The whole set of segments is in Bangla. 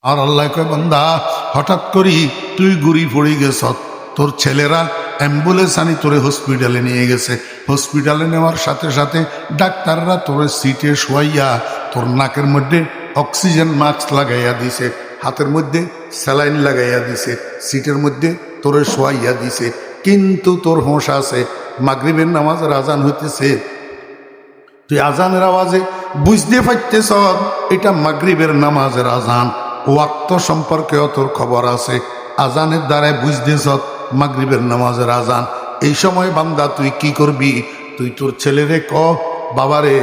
আর আল্লাহ কয় বান্দা হঠাৎ করি তুই গুড়ি পড়ে গেছ, তোর ছেলেরা অ্যাম্বুলেন্স আনি তোরে হসপিটালে নিয়ে গেছে। হসপিটালে নেওয়ার সাথে সাথে ডাক্তাররা তোরে সিটে শোয়াইয়া তোর নাকের মধ্যে অক্সিজেন মাস্ক লাগাইয়া দিছে, হাতের মধ্যে স্যালাইন লাগাইয়া দিছে, সিটের মধ্যে তোরে শোয়াইয়া দিছে। কিন্তু তোর হোঁশ আছে, মাগরিবের নামাজের আজান হইতেছে, তুই আজানের আওয়াজে বুঝতে পারতেছ এটা মাগরিবের নামাজের আজান। ওয়াক্ত সম্পর্কেও তোর খবর আছে, আজানের দ্বারাই বুঝতেছ মাগরিবের নামাজের আজান। এই সময় বান্দা তুই কি করবি? তুই তোর ছেলেরে ক, বাবারে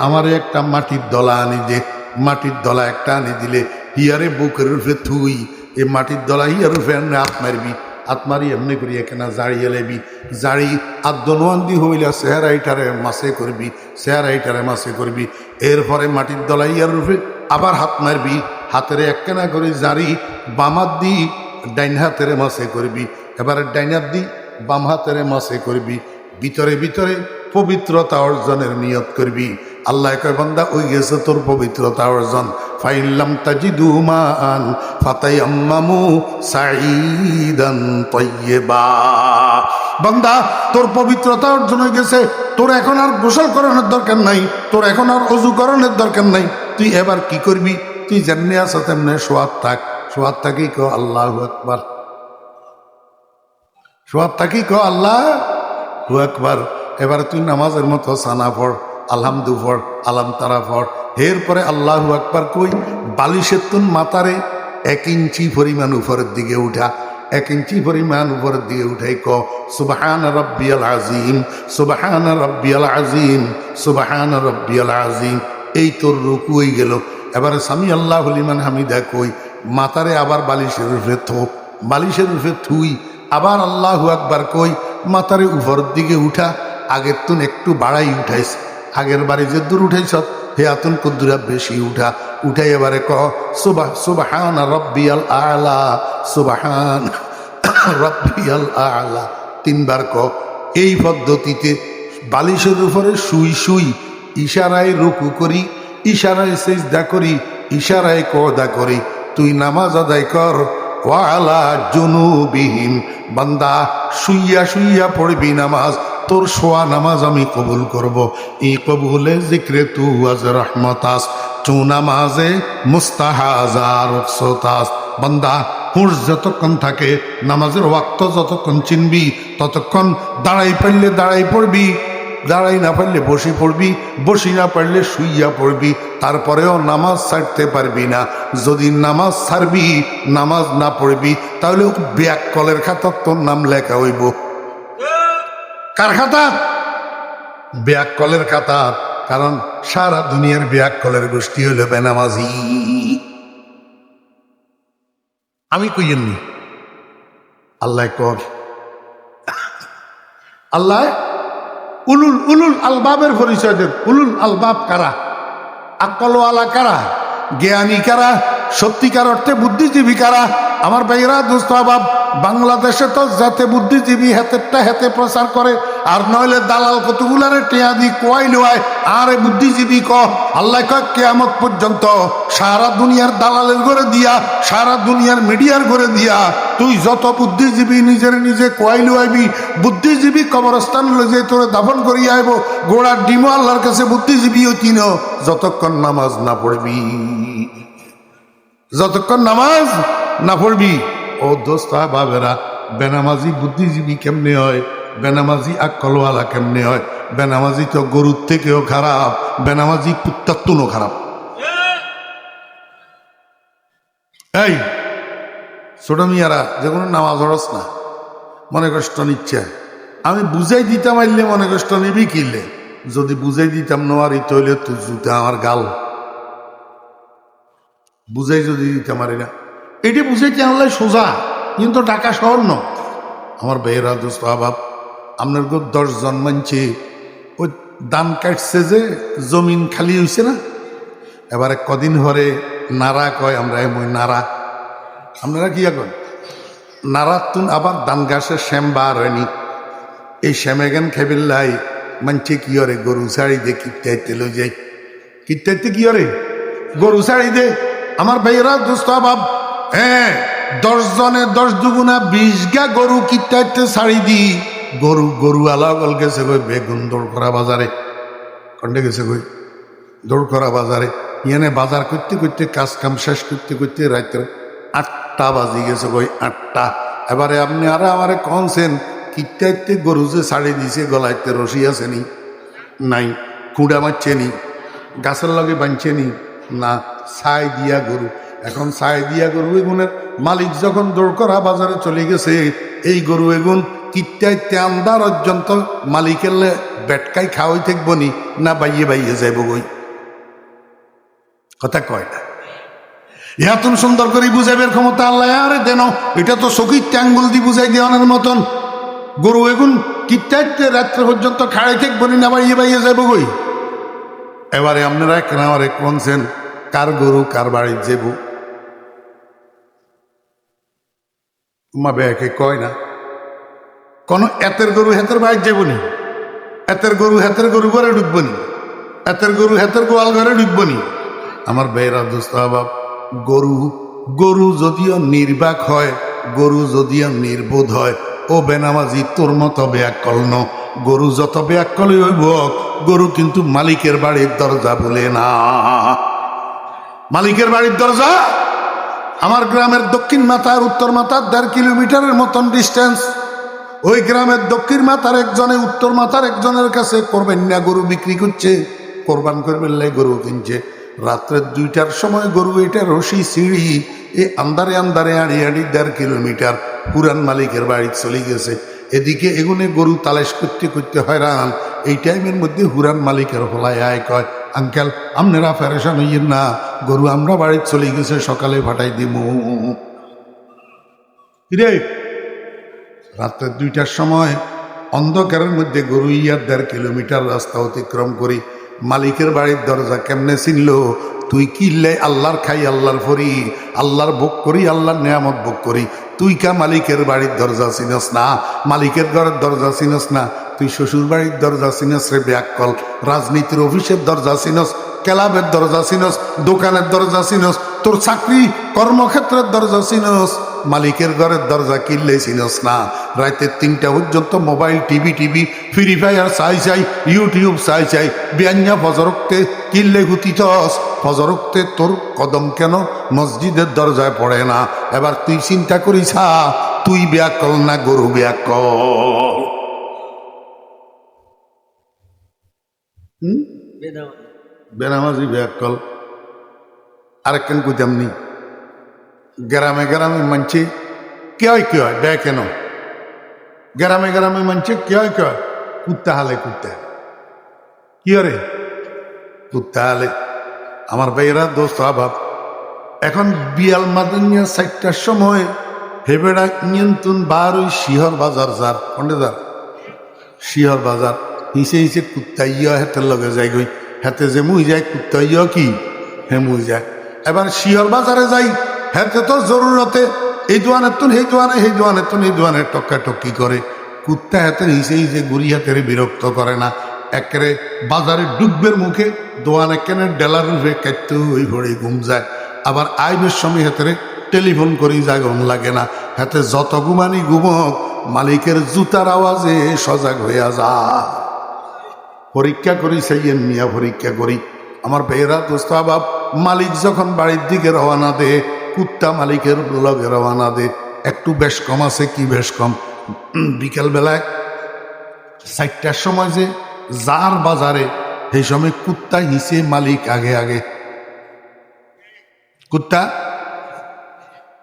আমারে একটা মাটির দলা আনি দে। মাটির দলা একটা আনি দিলে হিয়ারে বুকের রূপে থুই, এ মাটির দলা হিয়ার রূপে হাত মারবি, হাত মারি এমনি করি এখানে জাড়িয়ে লেবি, জাড়ি আদনোয়ান্দি হইলা চেহারাইটারে মাসে করবি, চেহারাইটারে মাসে করবি। এরপরে মাটির দলা ইয়ার রূপে আবার হাত মারবি, হাতের একখানা করে জারি বাম হাত দি ডাইন হাতের মাসে করবি, এবারে ডাইন হাত দি বাম হাতের মাসে করবি। ভিতরে ভিতরে পবিত্রতা অর্জনের নিয়ত করবি। আল্লাহ কয় বান্দা ওই গেছে তোর পবিত্রতা অর্জন। ফাইল্লাম তাজিদু মান ফাতায়াম্মামু সাঈদান তাইয়্যিবা। বান্দা তোর পবিত্রতা অর্জন হয়ে গেছে, তোর এখন আর গোসল করানোর দরকার নাই, তোর এখন আর অজু করানোর দরকার নাই। তুই এবার কি করবি? তুই যেমনি আছো তেমনি শোয়াত থাক, শোয়াত থাকি ক আল্লাহু আকবার, শোয়াত থাকি ক আল্লাহু আকবার। এবারে তুই নামাজের মতো সানা পড়, আলহামদু পড়, আলাম তারা পড়। এরপরে আল্লাহু আকবার কই বালিশের তুন মাথারে 1 ইঞ্চি পরিমাণ উপরের দিকে উঠা, 1 ইঞ্চি পরিমাণ উপরের দিকে উঠাই ক সুবহান রাব্বিয়াল আযীম, সুবহান রাব্বিয়াল আযীম, সুবহান রাব্বিয়াল আযীম। এই তোর রুকু হয়ে গেল। এবারে সামি আল্লাহু লিমান হামিদা কই মাথারে আবার বালিশের উপরে থো, বালিশের উপরে থুই, আবার আল্লাহু আকবার কই মাথারে উপরের দিকে উঠা। আগের তুন একটু বাড়াই উঠাইস, আগের বাড়ি যে দূর উঠাইছ হে আতুন কুদ্দুরা বেশি উঠা, উঠাই এবারে ক সুবহান রাব্বিয়াল আ'লা, সুবহান রাব্বিয়াল আ'লা 3 বার ক। এই পদ্ধতিতে বালিশের উপরে শুই শুই ইশারায় রুকু করি, ইশারায় সিজদা করি, ইশারায় কদা করি তুই নামাজ আদায় কর। ওয়ালা জুনুবিহিম, বান্দা শুইয়া শুইয়া পড়বি নামাজ, তোর শোয়া নামাজ আমি কবুল করব। এই কবুলে জিক্রে তু আজ রহমতাস, চু নামাজে মুস্তাহাজার রুখসতাস। বান্দা হুঁশ যতক্ষণ থাকে, নামাজের ওয়াক্ত যতক্ষণ চিনবি ততক্ষণ দাঁড়াই পারলে দাঁড়াই পড়বি, দাঁড়াই না পারলে বসে পড়বি, বসি না পারলে শুইয়া পড়বি। তারপরেও নামাজ ছাড়তে পারবি না। যদি নামাজ ছাড়বি, নামাজ না পড়বি, তাহলে ব্যাককলের খাতার তোর নাম লেখা হইব। কার খাতার? ব্যাককলের খাতার। কারণ সারা দুনিয়ার ব্যাককলের গোষ্ঠী হইল বেনামাজি। আমি কইয়েননি, আল্লাহ কর। আল্লাহ উলুল উলুল আলবাবের পরিচয় দেন। উলুল আলবাব কারা? আকলওয়ালা কারা? জ্ঞানী কারা? সত্যিকার অর্থে বুদ্ধিজীবী কারা? আমার ভাইরা দোস্ত আবাব, বাংলাদেশে তো যাতে বুদ্ধিজীবী হেতেরটা হেতে প্রচার করে, আর নইলে দালাল কতগুলারে টেয়া দি কোয়াই লোয়ায় আর বুদ্ধিজীবী ক। আল্লাহ কয় কিয়ামত পর্যন্ত সারা দুনিয়ার দালালের ঘরে দিয়া, সারা দুনিয়ার মিডিয়ার ঘরে দিয়া তুই যত বুদ্ধিজীবী নিজের নিজে কোয়াই লোয়াইবি, বুদ্ধিজীবী কবরস্থান লয়ে তোরে দাফন করিয়া আইব। গোড়ার ডিমো আল্লাহর কাছে বুদ্ধিজীবী হইতিন যতক্ষণ নামাজ না পড়বি, যতক্ষণ নামাজ না পড়বি। ও দোস্ত বাবেরা, বেনামাজি বুদ্ধিজীবী কেমনে হয়? বেনামাজি আকলওয়ালা কেমনে হয়? বেনামাজি তো গরুর থেকেও খারাপ, বেনামাজি কুত্তার তুনও খারাপ। এই ছোট মিয়ারা যে কোনো নামাজ হরস না, মনে কষ্ট নিচ্ছে। আমি বুঝাই দিতাম আইলে মনে কষ্ট নিবি কিনলে, যদি বুঝাই দিতাম নোয়ারি তৈলে তুই জুতে আমার গাল বুঝাই যদি দিতাম পারি না। এটি বুঝাইতে আনলে সোজা, কিন্তু ঢাকা শহর ন। আমার বেহরা দোস্ত আবাব, আপনার 10 জন মানছে ওই দান কাটছে যে জমিন খালি হয়েছে না, এবারে কদিন হরে নারা কয়, আমরা এমন নারা, আপনারা কি এখন নারা তুন আবার ধান গাছের শ্যাম বার হয়নি, এই শ্যামে গান খেবিল্লাই মানছে কি হরে গরু শাড়ি দে কিটাইতে লো যাই, কিটাইতে কি হরে গরু শাড়ি দে আমার ভাইয়েরা দোস্ত বাব, হ্যাঁ 10 জনে 10 দুগুণা 20 গা গরু কিটাইতে ছাড়ি দি গরু আলাগল গেছে কই বেগুন দৌড় করা বাজারে, কন্ডে গেছে কই দৌড় করা বাজারে। ইয়ানে বাজার করতে করতে কাজ কাম শেষ করতে করতে রাত্রে 8টা বাজি গেছে কই 8টা। এবারে আপনি আর আমারে কনছেন কিটাইতে গরু যে ছাড়ি দিছে গলাইতে রশি আছে নি নাই, কুড়া মারছে নি, গাছের লগে বাঁধছে নি না, ছাই দিয়া গরু। এখন ছাই দিয়া গরু এগুনের মালিক যখন দৌড় করা বাজারে চলে গেছে, এই গরু এগুন কিটাইতে আন্দার পর্যন্ত মালিকের বেটকাই খাওয়াই থাকবো নি না বাইয়ে বাইয়ে যাইব গই, কথা কয় না। ইহাতুন সুন্দর করে বুঝাইবের ক্ষমতা আল্লাহ আরে দেন, এটা তো সকির ট্যাঙ্গুল দিয়ে বুঝাই দেওয়ানোর মতন। গরু এগুন কিটাইতে রাত্রে পর্যন্ত খাড়াই থাকবো নি না বাইয়ে বাইয়ে যাইব গই। এবারে আপনারা কেন আমারে কোনছেন কার গরু কার বাড়ির যাবো, মা বেয়াকে কয় না কোন এতের গরু হেতের বাড়ির যাবো নি, এতের গরু ঘরে ঢুকবো নি, এতের গরু হেতের গোয়াল ঘরে ঢুকবো নি। আমার বেয়েরা দোস্ত বাব, গরু যদিও নির্বাক হয়, গরু যদিও নির্বোধ হয়, ও বেনামাজি তোর মতো বেয়াক্কল ন। গরু যত বেয়াক্কলই হইব, গরু কিন্তু মালিকের বাড়ির দরজা বলে না। মালিকের বাড়ির দরজা আমার গ্রামের দক্ষিণ মাথার উত্তর মাথার 1.5 কিলোমিটারের মতন ডিস্টেন্স। ওই গ্রামের দক্ষিণ মাথার একজনে উত্তর মাথার একজনের কাছে করবেন না গরু বিক্রি করছে, কোরবান করবেন লাই গরু কিনছে। রাত্রে 2টার সময় গরু এটা রশি সিঁড়ি এই আন্দারে আন্দারে আড়ি 1.5 কিলোমিটার পুরান মালিকের বাড়ি চলে গেছে। এদিকে এগুনে গরু তালাশ করতে করতে হয়রান। এই টাইমের মধ্যে হুরান মালিকের হলায় আয় কয়, আঙ্কেল আপনারা ফেরেশান হইয়েন না, গরু আমরা বাড়ি চলে গেছে, সকালে ফাটাই দিব। রে রাত্রে 2টার সময় অন্ধকারের মধ্যে গরু 1.5 কিলোমিটার রাস্তা অতিক্রম করি মালিকের বাড়ির দরজা কেমনে চিনল? তুই কিনলে আল্লাহর খাই আল্লাহর ফরি, আল্লাহর ভোগ করি আল্লাহর নিয়ামত ভোগ করি, তুই কা মালিকের বাড়ির দরজা চিনস না, মালিকের ঘরের দরজা চিনস না, তুই শ্বশুর বাড়ির দরজা চিনস রে ব্যাককল, রাজনীতির অফিসের দরজা চিনস, ক্লাবের দরজা চিনস, দোকানের দরজা চিনস, তোর চাকরি কর্মক্ষেত্রের দরজা চিনস, মালিকের ঘরের দরজা কিনলে চিনস না। রাতে 3টা পর্যন্ত মোবাইল টিভি ফ্রি ফায়ার চাই ইউটিউব চাই বিয়াঞ্জা ফজরকতে কিনলে হুতিতস, ফজরকতে তোর কদম কেন মসজিদের দরজায় পড়ে না? এবার তুই চিন্তা করিস, তুই ব্যাকল না গরু ব্যাকল? বেনামাজি ব্যাকল। আরেকখান কইতাম নি, গ্রামে গ্রামে মানছে কে হয় ব্যয় কেন? গ্রামে গ্রামে মানছে কে হয় কুত্তা হালে, কুত্তা কি রে কুত্তা হালে। আমার ভাইয়েরা দোস্ত আবাব, এখন বিয়াল মাদানিয়া 4টার সময় হেবেড়া নিয়ন্ত্রণ বার ওই শিহর বাজার যার কন্ডে যার শিহর বাজার হিসে কুত্তা ইয়া হেতের লগে যাই গই, হেতে যে মুই যায় কুত্তা ইয়া কি হে মুই যায়। এবার শিহর বাজারে যাই, হেতে তো জরুরতে এই দোয়ানের তুন এই দোয়ানে, এই দোয়ানের তুন এই দোয়ানের টক্কা টক্কি করে। কুত্তা হাতের হিসে গুড়ি হাতের বিরক্ত করে না, একেবারে বাজারে ডুববের মুখে দোয়ানে কেনে ডেলার রূপে কাটতে ওই ঘরে ঘুম যায়। আবার আইবের সময় হাতের টেলিফোন করি জাগন লাগে না, হাতে যত ঘুমানি ঘুমক মালিকের জুতার আওয়াজে সজাগ হইয়া যা। পরীক্ষা করি সেই মিয়া পরীক্ষা করি। আমার বেয়েরা দোস্ত আবাব, মালিক যখন বাড়ির দিকে রওনা দে, কুত্তা মালিকের লগে রওনা দে। একটু বেশ কম আছে, কি বেশ কম? বিকেলবেলায় 4টার সময় যে যার বাজারে, সেই সময় কুত্তা হিসে মালিক আগে আগে, কুত্তা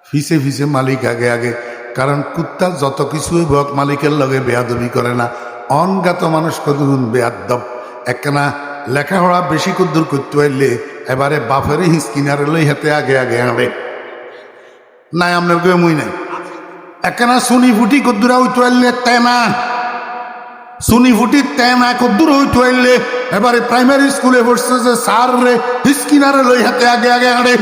ফিসে ফিসে মালিক আগে আগে। কারণ কুত্তা যত কিছুই হোক মালিকের লগে বেয়াদবি করে না। অনগাত মানুষ কতগুণ বেয়াদব, একখানা লেখাপড়া বেশি কদ্দুর করতে পারলে এবারে বাপের হিসকিনারে লই হাতে আগে আগে আনে নাই। আপনার গে মুই নাই, একখানা সুনি ফুটি কদ্দুরা হইতে পারলে তেনা, সুনি ফুটি তেনা কদ্দুর হইতে পারলে এবারে প্রাইমারি স্কুলে পড়ছে যে সার রে হিসকিনারে লই হাতে আগে আগে আনে।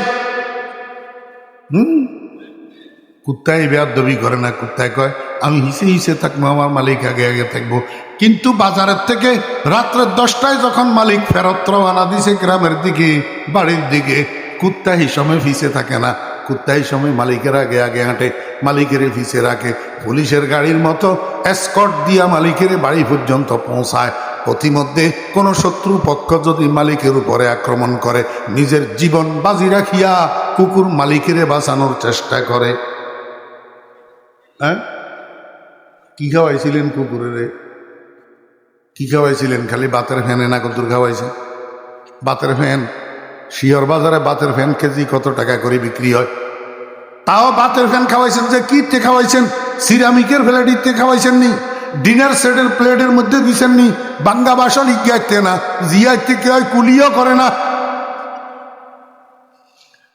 কুত্তায় বেয়াদবি করে না, কুত্তায় কয় আমি হিসে হিসে থাকবো, আমার মালিক আগে আগে থাকবো। কিন্তু বাজারের থেকে রাত্রে 10টায় যখন মালিক ফেরত রওনা দিছে গ্রামের দিকে বাড়ির দিকে, কুত্তা হিসমে ফিসে থাকে না, কুত্তা হিসমে মালিকের আগে আগে হাঁটে, মালিকের ফিসে রাখে। পুলিশের গাড়ির মতো এসকর্ট দিয়া মালিকের বাড়ি পর্যন্ত পৌঁছায়। প্রতিমধ্যে কোনো শত্রু পক্ষ যদি মালিকের উপরে আক্রমণ করে, নিজের জীবন বাজি রাখিয়া কুকুর মালিকেরে বাঁচানোর চেষ্টা করে। হ্যাঁ, কি খাওয়াইছিলেন কুকুরেরে? কি খাওয়াইছিলেন? খালি বাতের ফ্যানে না কত খাওয়াইছেন? বাতের ফ্যান, শিয়র বাজারে বাতের ফ্যান কেজি কত টাকা করে বিক্রি হয়? তাও বাতের ফ্যান খাওয়াইছেন। যে কিতে খাওয়াইছেন? সিরামিকের প্লেটিতে খাওয়াইছেন নি? ডিনার সেটের প্লেটের মধ্যে দিছেন নি? বাঙ্গা বাসন ইজ্ঞাইতে না, জিয়াইতে কে হয় কুলিও করে না।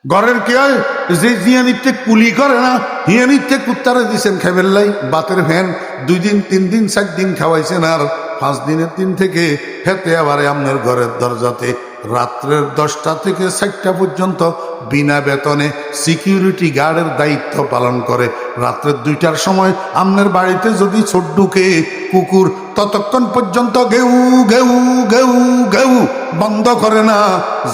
ঘরের কে হয় যে জিয়ানিতে কুলি করে না, হিয়ানিতে কুত্তারে দিছেন খাইবেল্লাই। বাতের ফ্যান 2 দিন 3 দিন 4 দিন খাওয়াইছেন, আর 5 দিনের দিন থেকে হেতে আবারে আপনার ঘরের দরজাতে রাত্রের 10টা থেকে 4টা পর্যন্ত বিনা বেতনে সিকিউরিটি গার্ডের দায়িত্ব পালন করে। রাত্রের 2টার সময় আপনার বাড়িতে যদি ছোট ঢুকে কুকুর, ততক্ষণ পর্যন্ত ঘেউ ঘেউ ঘেউ ঘেউ বন্ধ করে না,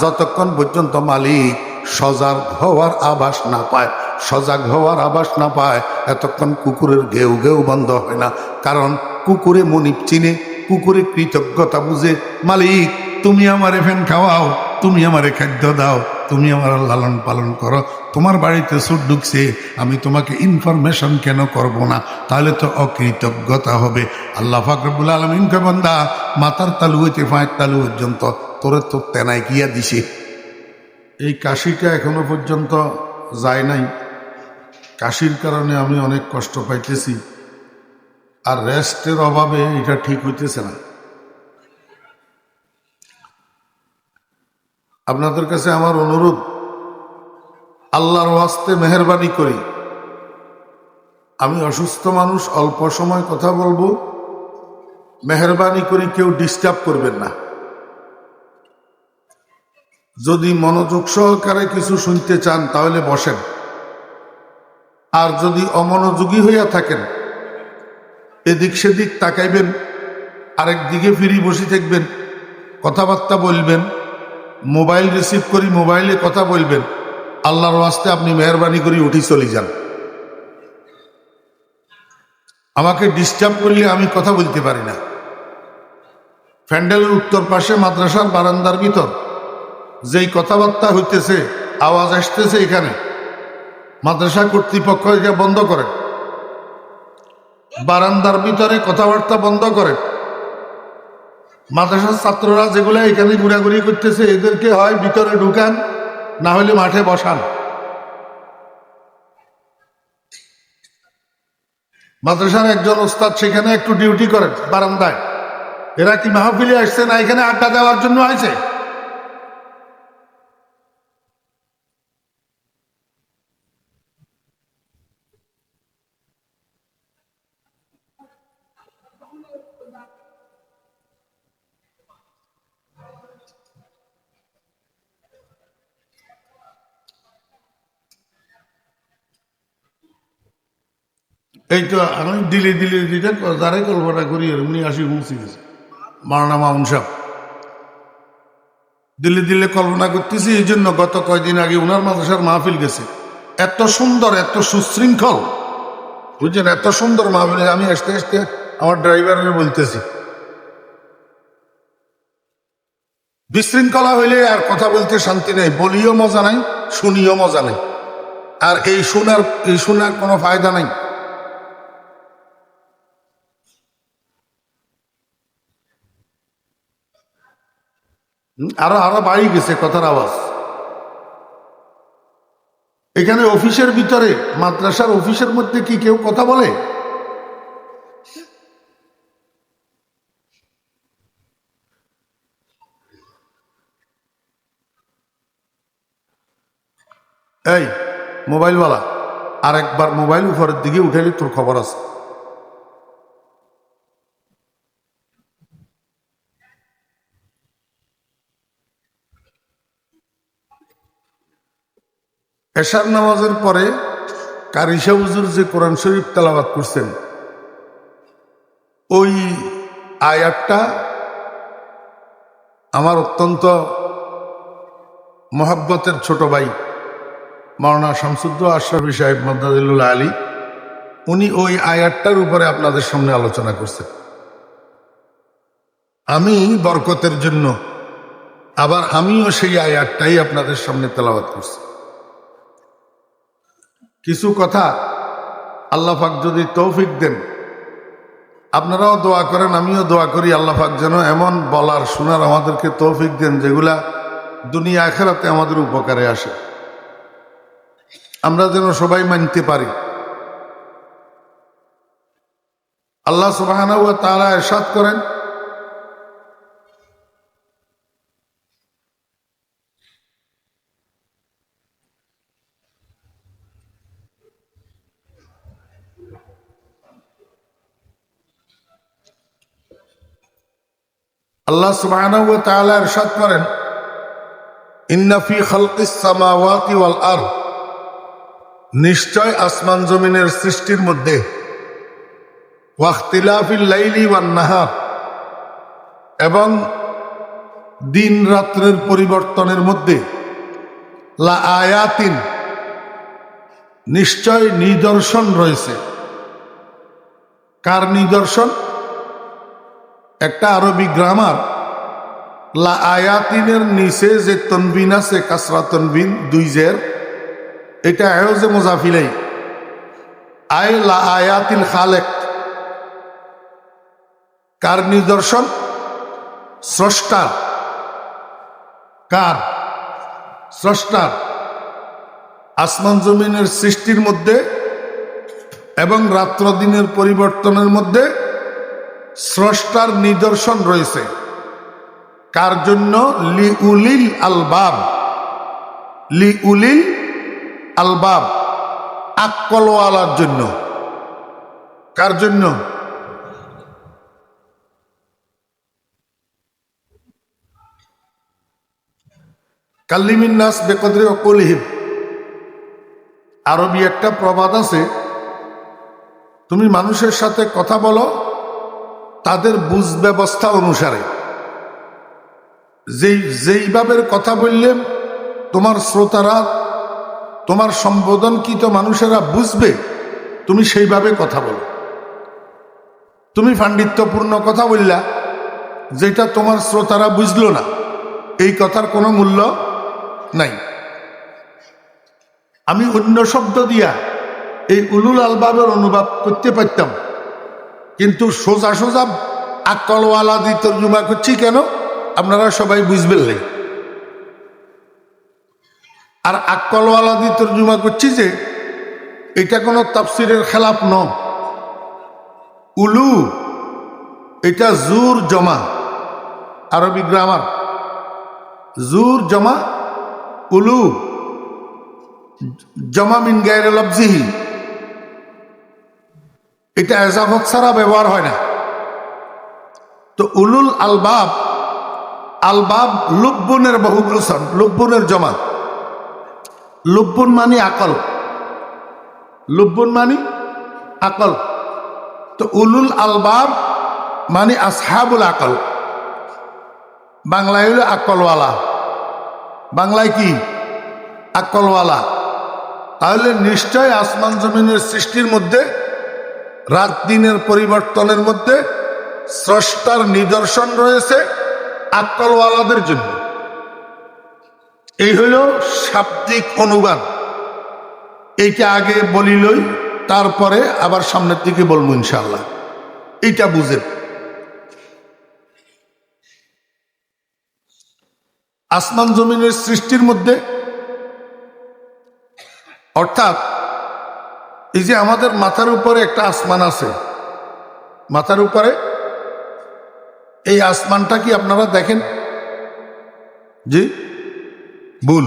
যতক্ষণ পর্যন্ত মালিক সজাগ হওয়ার আভাস না পায়। সজাগ হওয়ার আভাস না পায় এতক্ষণ কুকুরের ঘেউ ঘেউ বন্ধ হয় না। কারণ কুকুরে মনিব চিনে, কুকুরে কৃতজ্ঞতা বুঝে। মালিক, তুমি আমারে ফ্যান খাওয়াও, তুমি আমারে খাদ্য দাও, তুমি আমার লালন পালন করো, তোমার বাড়িতে সুট ঢুকছে, আমি তোমাকে ইনফরমেশন কেন করব না? তাহলে তো অকৃতজ্ঞতা হবে। আল্লাহ পাক রব্বুল আলামিনকে বান্দা মাথার তালু হইতে পায়ের তালু পর্যন্ত তোরে তো তেনায় গিয়া দিছে। এই কাশিটা এখনো পর্যন্ত যায় নাই। কাশির কারণে আমি অনেক কষ্ট পাইতেছি, আর রেস্টের অভাবে এটা ঠিক হইতেছে না। আপনাদের কাছে আমার অনুরোধ, আল্লাহর ওয়াস্তে মেহেরবানি করি, আমি অসুস্থ মানুষ, অল্প সময় কথা বলবো, মেহেরবানি করি কেউ ডিস্টার্ব করবেন না। যদি মনোযোগ সহকারে কিছু শুনতে চান তাহলে বসেন, আর যদি অমনোযোগী হইয়া থাকেন এদিক সেদিক তাকাইবেন, আরেক দিকে ফিরি বসে থাকবেন, কথাবার্তা বলবেন, মোবাইল রিসিভ করি মোবাইলে কথা বলবেন, আল্লাহর ওয়াস্তে আপনি মেহরবানি করে উঠি চলে যান। আমাকে ডিস্টার্ব করলে আমি কথা বলতে পারি না। প্যান্ডেলের উত্তর পাশে মাদ্রাসার বারান্দার ভিতর যেই কথাবার্তা হইতেছে, আওয়াজ আসতেছে, এখানে মাদ্রাসা কর্তৃপক্ষ এটা বন্ধ করেন। বারান্দার ভিতরে কথাবার্তা বন্ধ করেন। মাদ্রাসার ছাত্ররা যেগুলো এখানে ঘোরাঘুরি করতেছে এদেরকে হয় ভিতরে ঢুকান, না হলে মাঠে বসান। মাদ্রাসার একজন ওস্তাদ সেখানে একটু ডিউটি করেন বারান্দায়। এরা কি মাহফিলে আসছে না এখানে আড্ডা দেওয়ার জন্য আছে? এই তো আমি দিলে দিলে যেটা যারাই কল্পনা করি উনি আসি পৌঁছে গেছে মাওলানা মামুন সাহেব। দিল্লি দিল্লি কল্পনা করতেছি, এই জন্য গত কয়দিন আগে উনার মাদ্রাসার মাহফিল গেছে। এত সুন্দর, এত সুশৃঙ্খল, বুঝছেন, এত সুন্দর মাহফিল। আমি আসতে আসতে আমার ড্রাইভারের বলতেছি, বিশৃঙ্খলা হইলে আর কথা বলতে শান্তি নেই, বলিও মজা নাই, শুনিও মজা নেই। আর এই শোনার কোনো ফায়দা নাই। আরো আরো বাড়ি গেছে কথার আওয়াজ। এখানে অফিসের ভিতরে, মাদ্রাসার অফিসের মধ্যে কি কেউ কথা বলে? এই মোবাইলওয়ালা, আর একবার মোবাইল উপরের দিকে উঠাইলে তোর খবর আছে। এশার নামাজের পরে কারিশা হুজুর যে কোরআন শরীফ তেলাওয়াত করছেন, ওই আয়াতটা আমার অত্যন্ত মোহাব্বতের ছোট ভাই মাওলানা শামসুদ্দোহা আশরাফী সাহেব মাদ্দাজিল্লুল আলী, উনি ওই আয়াতটার উপরে আপনাদের সামনে আলোচনা করছেন। আমি বরকতের জন্য আবার আমিও সেই আয়াতটাই আপনাদের সামনে তেলাওয়াত করছি। কিছু কথা আল্লাহ পাক যদি তৌফিক দেন, আপনারাও দোয়া করেন, আমিও দোয়া করি আল্লাহ পাক যেন এমন বলার শোনার আমাদেরকে তৌফিক দেন যেগুলা দুনিয়া আখিরাতে আমাদের উপকারে আসে, আমরা যেন সবাই মানতে পারি। আল্লাহ সুবহানাহু ওয়া তাআলা ইরশাদ করেন, আল্লাহ সুবহানাহু ওয়া তাআলা ইরশাদ করেন, ইন্না ফি খালকিস সামাওয়াতি ওয়াল আরদ, নিশ্চয় আসমান জমিনের সৃষ্টির মধ্যে, ওয়া ইখতিলাফিল লাইলি ওয়ান নাহার, এবং দিন রাত্রের পরিবর্তনের মধ্যে, লা আয়াতিন, নিশ্চয় নিদর্শন রয়েছে। কার নিদর্শন? একটা আরবি গ্রামার, লা আয়াতিনের নিচে যে তনবিন আছে, কাসরা তনবিন, দুই জের, এটা আয়োজে মুজাফিলাই, আয় লা আয়াতিল খালেক। কার নিদর্শন? স্রষ্টার। কার? স্রষ্টার। আসমান জমিনের সৃষ্টির মধ্যে এবং রাত্র দিনের পরিবর্তনের মধ্যে স্রষ্টার নিদর্শন রয়েছে। কার জন্য? লিউলিল আলবাব। লিউলিল আলবাব, আক্কলওয়ালার জন্য। কার জন্য? কাল্লিমিন নাস বেকদরি অকুলিহিম। আরবি একটা প্রবাদ আছে, তুমি মানুষের সাথে কথা বলো তাদের বুঝ ব্যবস্থা অনুসারে। যেইভাবে কথা বললে তোমার শ্রোতারা, তোমার সম্বোধনকৃত মানুষেরা বুঝবে, তুমি সেইভাবে কথা বলো। তুমি পাণ্ডিত্যপূর্ণ কথা বললা, যেটা তোমার শ্রোতারা বুঝলো না, এই কথার কোনো মূল্য নাই। আমি অন্য শব্দ দিয়া এই উলুল আলবাবের অনুবাদ করতে পারতাম, কিন্তু সোজা সোজা আক্কলওয়ালা দিয়ে তর্জমা করছি কেন? আপনারা সবাই বুঝবেন নাই। আর আক্কলওয়ালা দিয়ে তর্জমা করছি যে এটা কোনো তাফসিরের খেলাফ ন। উলু এটা জুর জমা, আরবি গ্রামার, জুর জমা উলু, জমা মিন গায়রে লফজিহি, এটা এজাফত ছাড়া ব্যবহার হয় না। তো উলুল আলবাব, আলবাব লুব্বুনের বহুবচন, লুব্বুনের জমা। লুব্বুন মানি আকল, লুব্বুন মানি আকল। তো উলুল আলবাব মানে আসহাবুল আকল, বাংলায় হলো আকলওয়ালা। বাংলায় কি? আকলওয়ালা। তাহলে নিশ্চয় আসমান জমিনের সৃষ্টির মধ্যে, রাত দিনের পরিবর্তনের মধ্যে স্রষ্টার নিদর্শন রয়েছে আকলওয়ালাদের জন্য। এই হইল শাব্দিক অনুবাদ। এইটা আগে বলিলই, তারপরে আবার সামনের দিকে বলবো ইনশাআল্লাহ। এইটা বুঝেন। আসমান জমিনের সৃষ্টির মধ্যে, অর্থাৎ এই যে আমাদের মাথার উপরে একটা আসমান আছে, মাথার উপরে এই আসমানটা কি আপনারা দেখেন? জি, ভুল।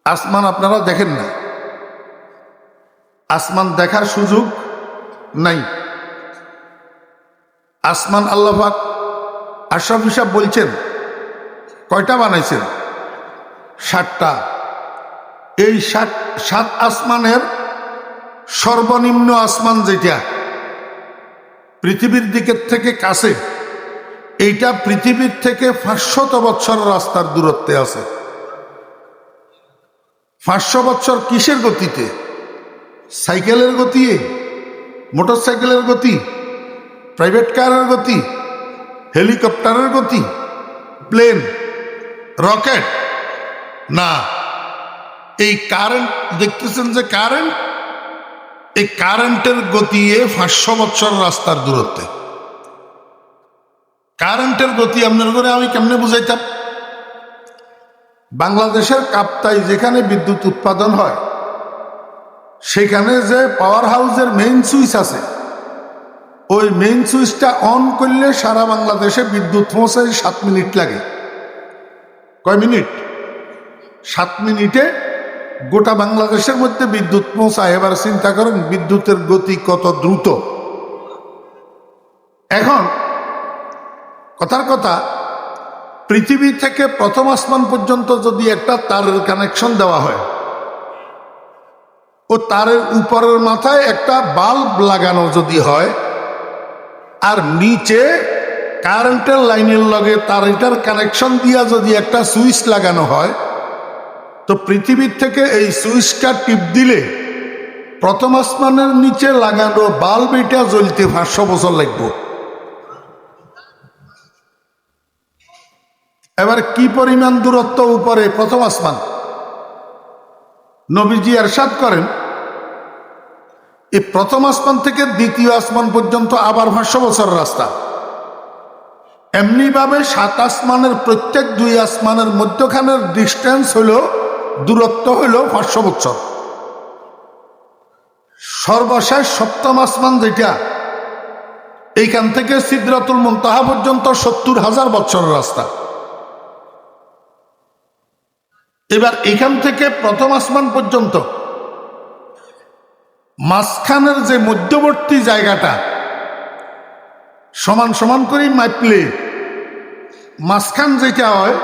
আসমান আপনারা দেখেন না, আসমান দেখার সুযোগ নাই। আসমান আল্লাহ পাক আশরাফ সাহেব বলছেন কয়টা বানাইছেন? 7টা। এই সাত আসমানের সর্বনিম্ন আসমান যেটা পৃথিবীর দিকের থেকে কাছে, এইটা পৃথিবীর থেকে 500 বছর রাস্তার দূরত্বে আছে। 500 বছর কিসের গতিতে? সাইকেলের গতি, মোটর সাইকেলের গতি, প্রাইভেট কারের গতি, হেলিকপ্টারের গতি, প্লেন, রকেট না। এই কারেন্ট দেখতেছেন যে কারেন্ট, এই কারেন্টের গতি 500 বছর রাস্তার দূরত্বে। কারেন্টের গতি আপনার করে আমি কেমনে বুঝাইতাম? বাংলাদেশের কাপ্তাই যেখানে বিদ্যুৎ উৎপাদন হয়, সেখানে যে পাওয়ার হাউসের মেইন সুইচ আছে, ওই মেইন সুইচটা অন করলে সারা বাংলাদেশে বিদ্যুৎ পৌঁছায় 7 মিনিট লাগে। কয় মিনিট? 7 মিনিটে গোটা বাংলাদেশের মধ্যে বিদ্যুৎ পৌঁছায়। এবার চিন্তা করেন বিদ্যুতের গতি কত দ্রুত। এখন কথার কথা, পৃথিবী থেকে প্রথম আসমান পর্যন্ত যদি একটা তারের কানেকশন দেওয়া হয়, ও তারের উপরের মাথায় একটা বাল্ব লাগানো যদি হয়, আর নিচে কারেন্টের লাইনের লগে তারটার কানেকশন দিয়া যদি একটা সুইচ লাগানো হয়, তো পৃথিবীর থেকে এই সুইচটা টিপ দিলে প্রথম আসমানের নিচে লাগানো বাল্ব এটা জ্বলতে 500 বছর লাগবে। এবার কি পরিমাণ দূরত্ব উপরে প্রথম আসমান? নবীজি ইরশাদ করেন, এই প্রথম আসমান থেকে দ্বিতীয় আসমান পর্যন্ত আবার 500 বছর রাস্তা। এমনি ভাবে 7 আসমানের প্রত্যেক 2 আসমানের মধ্যখানের ডিস্টেন্স হলো, দূরত্ব হলো 500 বছর। সর্বশেষ সপ্তম আসমান যেটা, এইখান থেকে সিদরাতুল মুনতাহা পর্যন্ত 70,000 বছর রাস্তা। এবার এখান থেকে প্রথম আসমান পর্যন্ত মাঝখানের যে মধ্যবর্তী জায়গাটা সমান সমান করে মাপলে মাঝখান যেটা হয়,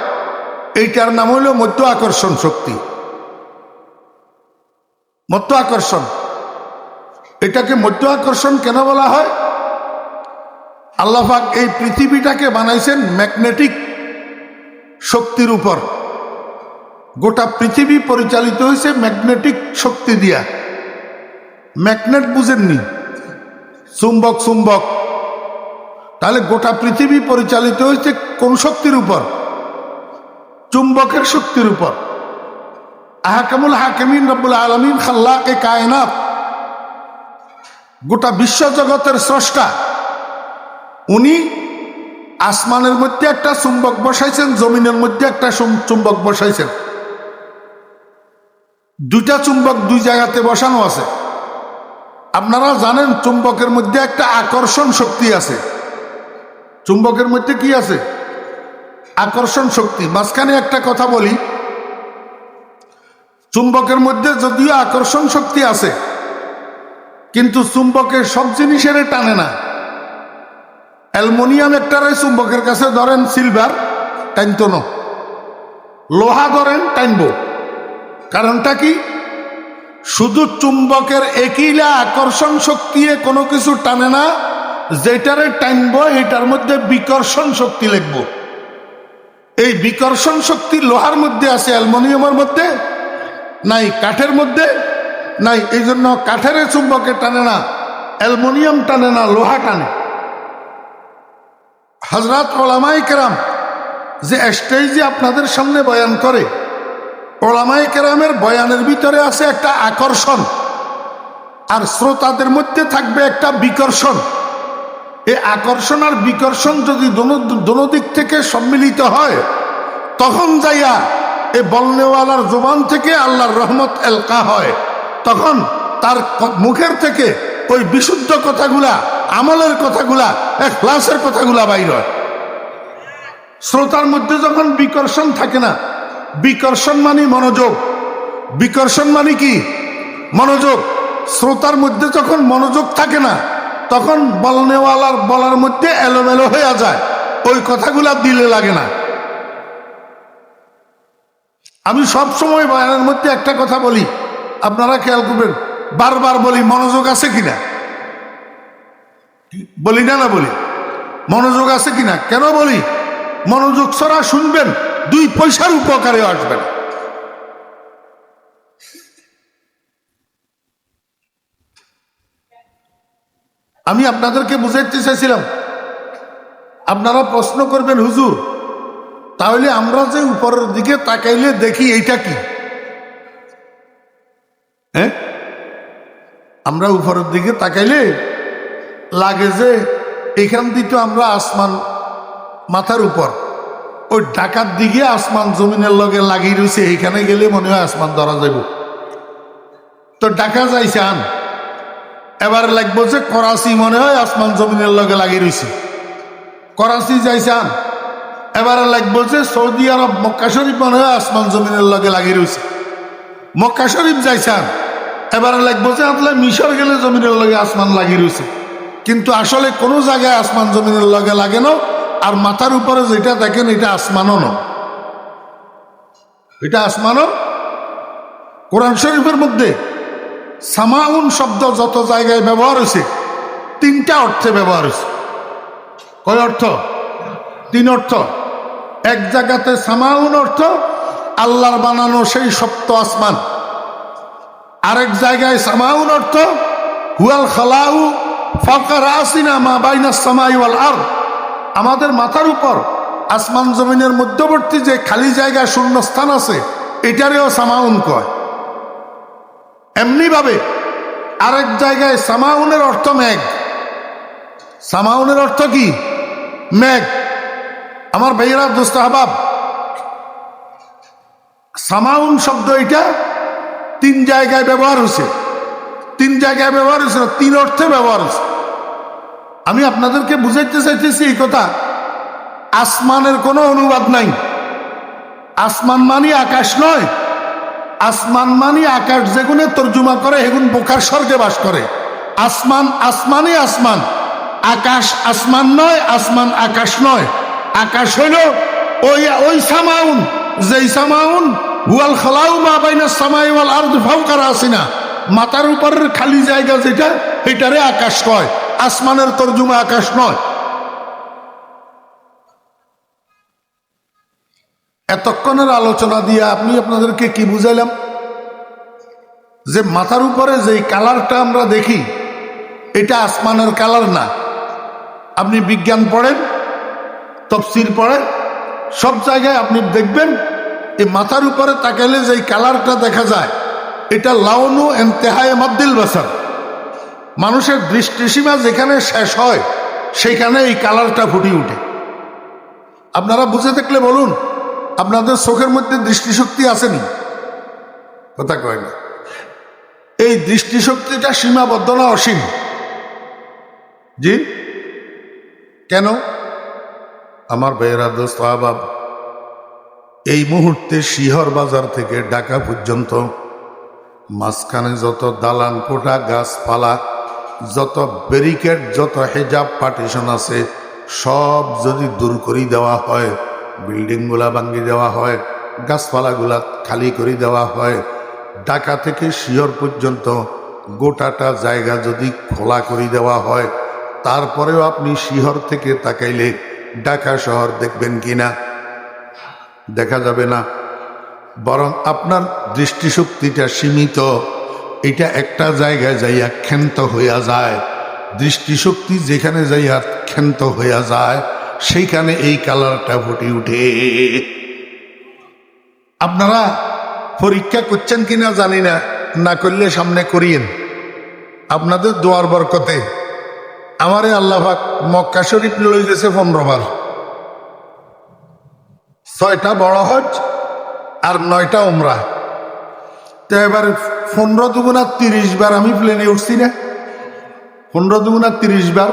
এইটার নাম হলো মধ্য আকর্ষণ শক্তি। মধ্য আকর্ষণ, এটাকে মধ্য আকর্ষণ কেন বলা হয়? আল্লাহ পাক এই পৃথিবীটাকে বানাইছেন ম্যাগনেটিক শক্তির উপর। গোটা পৃথিবী পরিচালিত হয়েছে ম্যাগনেটিক শক্তি দিয়া। ম্যাগনেট বুঝেননি? চুম্বক, চুম্বক। তাহলে গোটা পৃথিবী পরিচালিত হয়েছে কোন শক্তির উপর? চুম্বকের শক্তির উপর। আহকামুল হাকিমিন রব্বুল আলামিন খাল্লাকে কায়নাত, গোটা বিশ্ব জগতের স্রষ্টা, উনি আসমানের মধ্যে একটা চুম্বক বসাইছেন, জমিনের মধ্যে একটা চুম্বক বসাইছেন। 2টা চুম্বক 2 জায়গাতে বসানো আছে। আপনারা জানেন চুম্বকের মধ্যে একটা আকর্ষণ শক্তি আছে। চুম্বকের মধ্যে কি আছে? আকর্ষণ শক্তি। মাঝখানে একটা কথা বলি, চুম্বকের মধ্যে যদিও আকর্ষণ শক্তি আছে, কিন্তু চুম্বকের সব জিনিসের টানে না। অ্যালুমিনিয়াম একটারে চুম্বকের কাছে ধরেন, সিলভার টাইনতো না, লোহা ধরেন টাইনব। কারণটা কি? শুধু চুম্বকের একইলা আকর্ষণ শক্তি কোনো কিছু টানে না, যেটারে টাইনব এটার মধ্যে বিকর্ষণ শক্তি লিখব। এই বিকর্ষণ শক্তি লোহার মধ্যে আছে, অ্যালুমিনিয়ামের মধ্যে নাই, কাঠের মধ্যে নাই। এই জন্য কাঠের চুম্বকে টানে না, অ্যালুমিনিয়াম টানে না, লোহা টানে। হযরত উলামায়ে কেরাম যে স্টেজে আপনাদের সামনে বয়ান করে, উলামায়ে কেরামের বয়ানের ভিতরে আছে একটা আকর্ষণ, আর শ্রোতাদের মধ্যে থাকবে একটা বিকর্ষণ। এই আকর্ষণ আর বিকর্ষণ যদি দোনো দিক থেকে সম্মিলিত হয়, তখন যাইয়া এই বলনেওয়ালার জবান থেকে আল্লাহর রহমত এলকা হয়। তখন তার মুখের থেকে ওই বিশুদ্ধ কথাগুলা, আমলের কথাগুলা, ইখলাসের কথাগুলা বাইর হয়। শ্রোতার মধ্যে যখন বিকর্ষণ থাকে না, বিকর্ষণ মানে মনোযোগ, বিকর্ষণ মানে কি? মনোযোগ। শ্রোতার মধ্যে যখন মনোযোগ থাকে না, তখন বলনেওয়ালার বলার মধ্যে এলোমেলো হয়ে যায়, ওই কথাগুলা দিলে লাগে না। আমি সব সময় বয়ানের মধ্যে একটা কথা বলি, আপনারা খেয়াল করবেন, বারবার বলি, মনোযোগ আছে কিনা? বলি না? না বলি? মনোযোগ আছে কিনা? কেন বলি মনোযোগ ছাড়া শুনবেন 2 পয়সার উপকারে আসবে না। আমি আপনাদেরকে বুঝাইতে চাইছিলাম, আপনারা প্রশ্ন করবেন হুজুর তাহলে আমরা যে উপরের দিকে তাকাইলে দেখি এইটা কি? হ্যাঁ, আমরা উপরের দিকে তাকাইলে লাগে যে এখান থেকে আমরা আসমান মাথার উপর, ওই ঢাকার দিকে আসমান জমিনের লগে লাগিয়ে রয়েছে, এইখানে গেলে মনে হয় আসমান ধরা যাব। তো ঢাকা যাইছান, এবার লাগবো যে করাচি মনে হয় আসমান জমিনের লগে লাগিয়ে রয়েছে। করাচি যাইছান, এবারে লাগবো যে সৌদি আরব মক্কা শরীফ মনে হয় আসমান জমিনের লগে লাগিয়ে রয়েছে। মক্কা শরীফ যাইছান, এবারে লাগবো যে আসলে মিশর গেলে জমিনের লগে আসমান লাগিয়ে রয়েছে। কিন্তু আসলে কোনো জায়গায় আসমান জমিনের লগে লাগে না। আর মাথার উপরে যেটা দেখেন এটা আসমানও না, এটা আসমানও। কোরআন শরীফের মধ্যে সামাউন শব্দ যত জায়গায় ব্যবহার হয়েছে 3টা অর্থে ব্যবহার হয়েছে। কয় অর্থ? 3 অর্থ। এক জায়গাতে সামাউন অর্থ আল্লাহর বানানো সেই সপ্ত আসমান, আরেক জায়গায় সামাউন অর্থ হুয়াল খালাউ ফাওকা রাসিনা মা বাইনাস সামাই ওয়াল আরদ, আমাদের মাথার উপর আসমান জমিনের মধ্যবর্তী যে খালি জায়গা শূন্য স্থান আছে এটারেও সামাউন কয়। এমনি ভাবে আরেক জায়গায় সামাউনের অর্থ মেঘ। সামাউনের অর্থ কি? মেঘ। আমার ভাইয়েরা, দোস্ত আহবাব, সামাউন শব্দ এটা 3 জায়গায় ব্যবহার হয়েছে। 3 জায়গায় ব্যবহার হয়েছে, 3 অর্থে ব্যবহার হয়েছে। আমি আপনাদেরকে বুঝাইতে চাইতেছি এই কথা, আসমানের কোনো অনুবাদ নাই। আসমান মানি আকাশ নয়, আসমান মানি আকাশ যেগুনে তর্জমা করে হেগুন বোকার স্বর্গে বাস করে। আসমান আসমানই আসমান, আকাশ আসমান নয়, আসমান আকাশ নয়। আকাশ হইল ওই সামাউন, যেই সামাউন হুয়াল খালাউ মা বাইনাস সামাই ওয়াল আরদ ফাওকা রাসিনা, মাথার উপরের খালি জায়গা যেটা এটারে আকাশ কয়। আসমানের তর্জমা আকাশ নয়। এতক্ষণের আলোচনা দিয়ে আমি আপনাদেরকে কি বুঝাইলাম? যে মাথার উপরে যেই কালারটা আমরা দেখি এটা আসমানের কালার না। আপনি বিজ্ঞান পড়েন, তফসির পড়েন, সব জায়গায় আপনি দেখবেন এই মাথার উপরে তাকাইলে যেই কালারটা দেখা যায় এটা লাউনু ইন্তেহায়ে মাদ্দিল বাসার, মানুষের দৃষ্টিসীমা যেখানে শেষ হয় সেখানে এই কালারটা ফুটে ওঠে। আপনারা বুঝে দেখলে বলুন, আপনাদের চোখের মধ্যে দৃষ্টিশক্তি আসেনি? কথা কয় না। এই দৃষ্টিশক্তিটা সীমাবদ্ধ না অসীম? জি কেন? আমার ভাইয়েরা, দোস্ত আহবাব, এই মুহূর্তে শিহর বাজার থেকে ঢাকা পর্যন্ত মাঝখানে যত দালান কোঠা, গাছপালা, যত ব্যারিকেড, যত হেজাব পার্টিশন আছে সব যদি দূর করে দেওয়া হয়, বিল্ডিংগুলা ভাঙিয়ে দেওয়া হয়, গাছপালাগুলা খালি করে দেওয়া হয়, ঢাকা থেকে শিহর পর্যন্ত গোটাটা জায়গা যদি খোলা করে দেওয়া হয়, তারপরেও আপনি শিহর থেকে তাকাইলে ঢাকা শহর দেখবেন কিনা? দেখা যাবে না। বরং আপনার দৃষ্টিশক্তিটা সীমিত, এটা একটা জায়গায় যাইয়া ক্ষান্ত হইয়া যায়। দৃষ্টিশক্তি যেখানে যাইয়া ক্ষান্ত হইয়া যায় সেইখানে এই কালারটা ফুটে উঠে। আপনারা পরীক্ষা করছেন কিনা জানি না, না করলে সামনে করিয়েন। আপনাদের দোয়ার বরকতে আমারে আল্লাহ পাক মক্কা শরীফ লই গেছে 15 বার, 6টা বড় হজ আর 9টা উমরা। তো এবার 15 দুগুণা 30 বার আমি প্লেনে উঠছি না? 15 দুগুণা 30 বার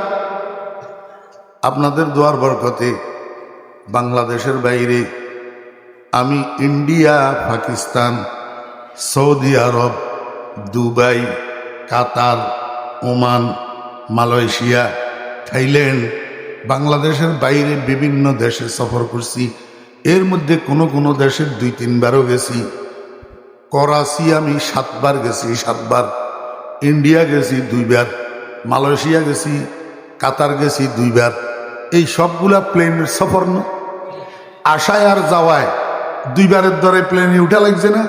আপনাদের দোয়ার বরকতে বাংলাদেশের বাইরে আমি ইন্ডিয়া, পাকিস্তান, সৌদি আরব, দুবাই, কাতার, ওমান, মালয়েশিয়া, থাইল্যান্ড, বাংলাদেশের বাইরে বিভিন্ন দেশে সফর করছি। এর মধ্যে কোনো কোনো দেশের 2-3 বারও গেছি। করাচি আমি 7 বার গেছি, 7 বার। ইন্ডিয়া গেছি 2 বার, মালয়েশিয়া গেছি, কাতার গেছি 2 বার, এই সবগুলা প্লেনের সফর না, আসায় আর যাওয়ায় দুইবারের দরে প্লেনে উঠা লাগছে না।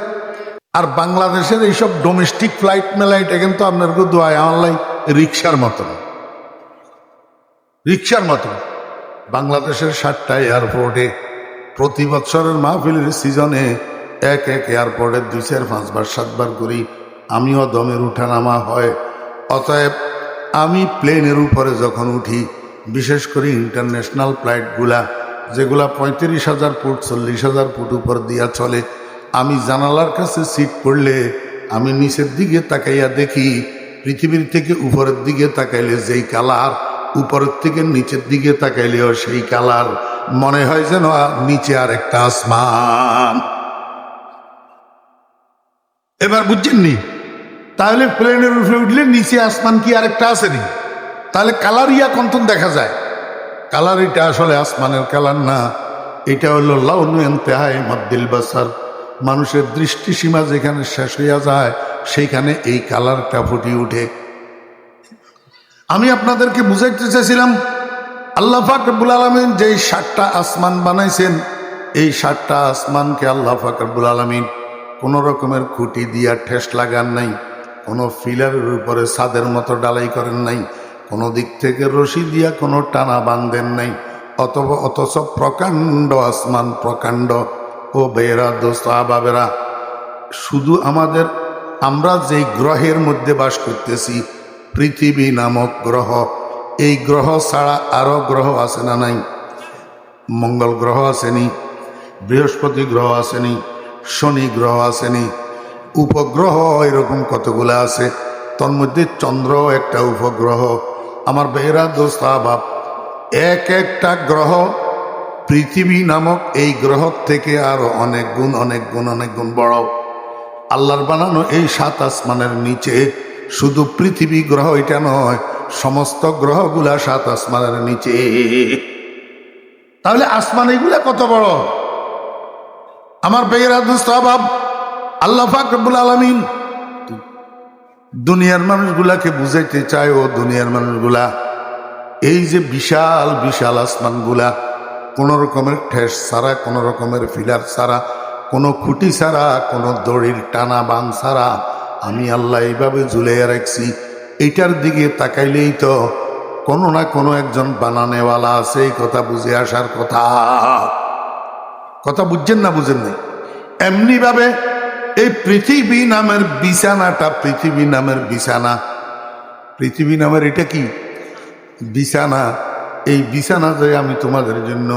আর বাংলাদেশের এইসব ডোমেস্টিক ফ্লাইট মেলাইট কিন্তু আপনার দোয়ায় আমার রিক্সার মতন, রিক্সার মতন। বাংলাদেশের 7টা এয়ারপোর্টে প্রতি বছরের মাহফিলের সিজনে এক এয়ারপোর্টে 2, 4, 5 বার 7 বার করি আমিও দমের উঠানামা হয়। অতএব আমি প্লেনের উপরে যখন উঠি, বিশেষ করে ইন্টারন্যাশনাল ফ্লাইটগুলা যেগুলা 35,000 ফুট 40,000 ফুট উপর দিয়া চলে, আমি জানালার কাছে সিট পড়লে আমি নিচের দিকে তাকাইয়া দেখি পৃথিবীর থেকে উপরের দিকে তাকাইলে যেই কালার, উপরের থেকে নিচের দিকে তাকাইলেও সেই কালার। মনে হয় যেন নিচে আর একটা আসমান। এবার বুঝছেননি? তাহলে প্লেনের উপরে উঠলে নিচে আসমান কি আরেকটা আসেনি? তাহলে কালার ইয়া কন্তন দেখা যায়। কালার এটা আসলে আসমানের কালার না, এটা হলো লাউনু ইনতিহায়ে মাদ্দিল বাসার। মানুষের দৃষ্টিসীমা যেখানে শেষ হইয়া যায় সেইখানে এই কালারটা ফুটে উঠে। আমি আপনাদেরকে বুঝাইতে চাইছিলাম, আল্লাহ পাক রব্বুল আলামিন যেই 7টা আসমান বানাইছেন, এই 7টা আসমানকে আল্লাহ পাক রব্বুল আলামিন কোনো রকমের খুঁটি দিয়া ঠেস লাগান নাই, কোনো ফিলারের উপরে ছাদের মতো ডালাই করেন নাই, কোনো দিক থেকে রশি দিয়া কোনো টানা বাঁধেন নাই। অথচ প্রকাণ্ড আসমান, প্রকাণ্ড। ও বেরা দোস্ত আবাবেরা, শুধু আমরা যেই গ্রহের মধ্যে বাস করতেছি, পৃথিবী নামক গ্রহ, এই গ্রহ ছাড়া আরো গ্রহ আছে না নাই? মঙ্গল গ্রহ আসেনি, বৃহস্পতি গ্রহ আসেনি, শনি গ্রহ আসেনি, উপগ্রহ এরকম কতগুলো আছে। তন্মধ্যে চন্দ্র একটা উপগ্রহ। আমার বেহরা দোস্ত আবাব, একটা গ্রহ পৃথিবী নামক এই গ্রহ থেকে আরো অনেক গুণ অনেক গুণ অনেক গুণ বড়। আল্লাহর বানানো এই 7 আসমানের নিচে শুধু পৃথিবী গ্রহ এটা নয়, সমস্ত গ্রহগুলা 7 আসমানের নিচে। তাহলে আসমান এগুলা কত বড়? আমার বেহরা দোস্ত আবাব, আল্লাহ পাক রব্বুল আলামিন দুনিয়ার মানুষগুলাকে বুঝাইতে চায়, ও দুনিয়ার মানুষগুলা, এই যে বিশাল বিশাল আসমানগুলা কোন রকমের ঠেস ছাড়া, কোন রকমের ফিলার ছাড়া, কোনো খুঁটি ছাড়া, কোনো দড়ির টানা বান ছাড়া আমি আল্লাহ এইভাবে ঝুলাইয়া রাখছি। এইটার দিকে তাকাইলেই তো কোনো না কোনো একজন বানানেওয়ালা আছে, এই কথা বুঝে আসার কথা। কথা বুঝছেন না? বুঝেন নাই? এমনি ভাবে এই পৃথিবী নামের বিছানাটা, পৃথিবী নামের বিছানা, পৃথিবী নামের এটা কি বিছানা, এই বিছানা যে আমি তোমাদের জন্য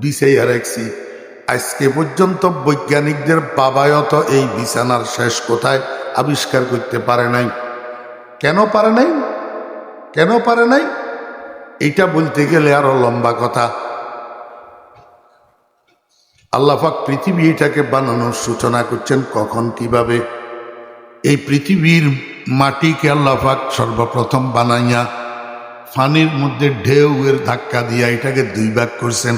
বিছাইয়া রাখছি, আজকে পর্যন্ত বৈজ্ঞানিকদের বাবাও তো এই বিছানার শেষ কোথায় আবিষ্কার করতে পারে নাই। কেন পারে নাই? কেন পারে নাই? এইটা বলতে গেলে আরো লম্বা কথা। আল্লাহ পাক পৃথিবী এটাকে বানানোর সূচনা করছেন কখন, কিভাবে? এই পৃথিবীর মাটিকে আল্লাহ পাক সর্বপ্রথম বানাইয়া ফানির মধ্যে ঢেউয়ের ধাক্কা দিয়া এটাকে 2 ভাগ করছেন।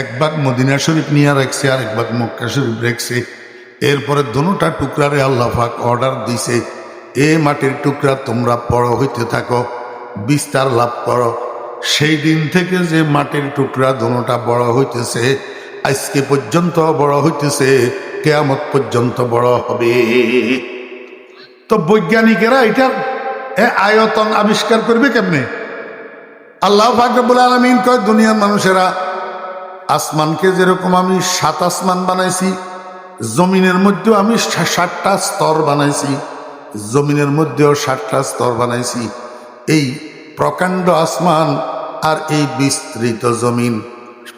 এক ভাগ মদিনা শরীফ নিয়ে রাখছে, আর এক ভাগ মক্কা শরীফ রেখছে। এরপরে দোনোটা টুকরারে আল্লাহ পাক অর্ডার দিছে, এ মাটির টুকরা তোমরা বড় হইতে থাকো, বিস্তার লাভ করো। সেই দিন থেকে যে মাটির টুকরা দোনোটা বড় হইতেছে, আজকে পর্যন্ত বড় হইতেছে, কিয়ামত পর্যন্ত বড় হবে। তো বৈজ্ঞানিকেরা এটার আয়তন আবিষ্কার করবে কেমনে? আল্লাহ পাক রব্বুল আলামিন কয়, দুনিয়ার মানুষেরা, আসমানকে যেরকম আমি 7 আসমান বানাইছি, জমিনের মধ্যেও আমি 7টা স্তর বানাইছি, জমিনের মধ্যেও 7টা স্তর বানাইছি। এই প্রকাণ্ড আসমান আর এই বিস্তৃত জমিন,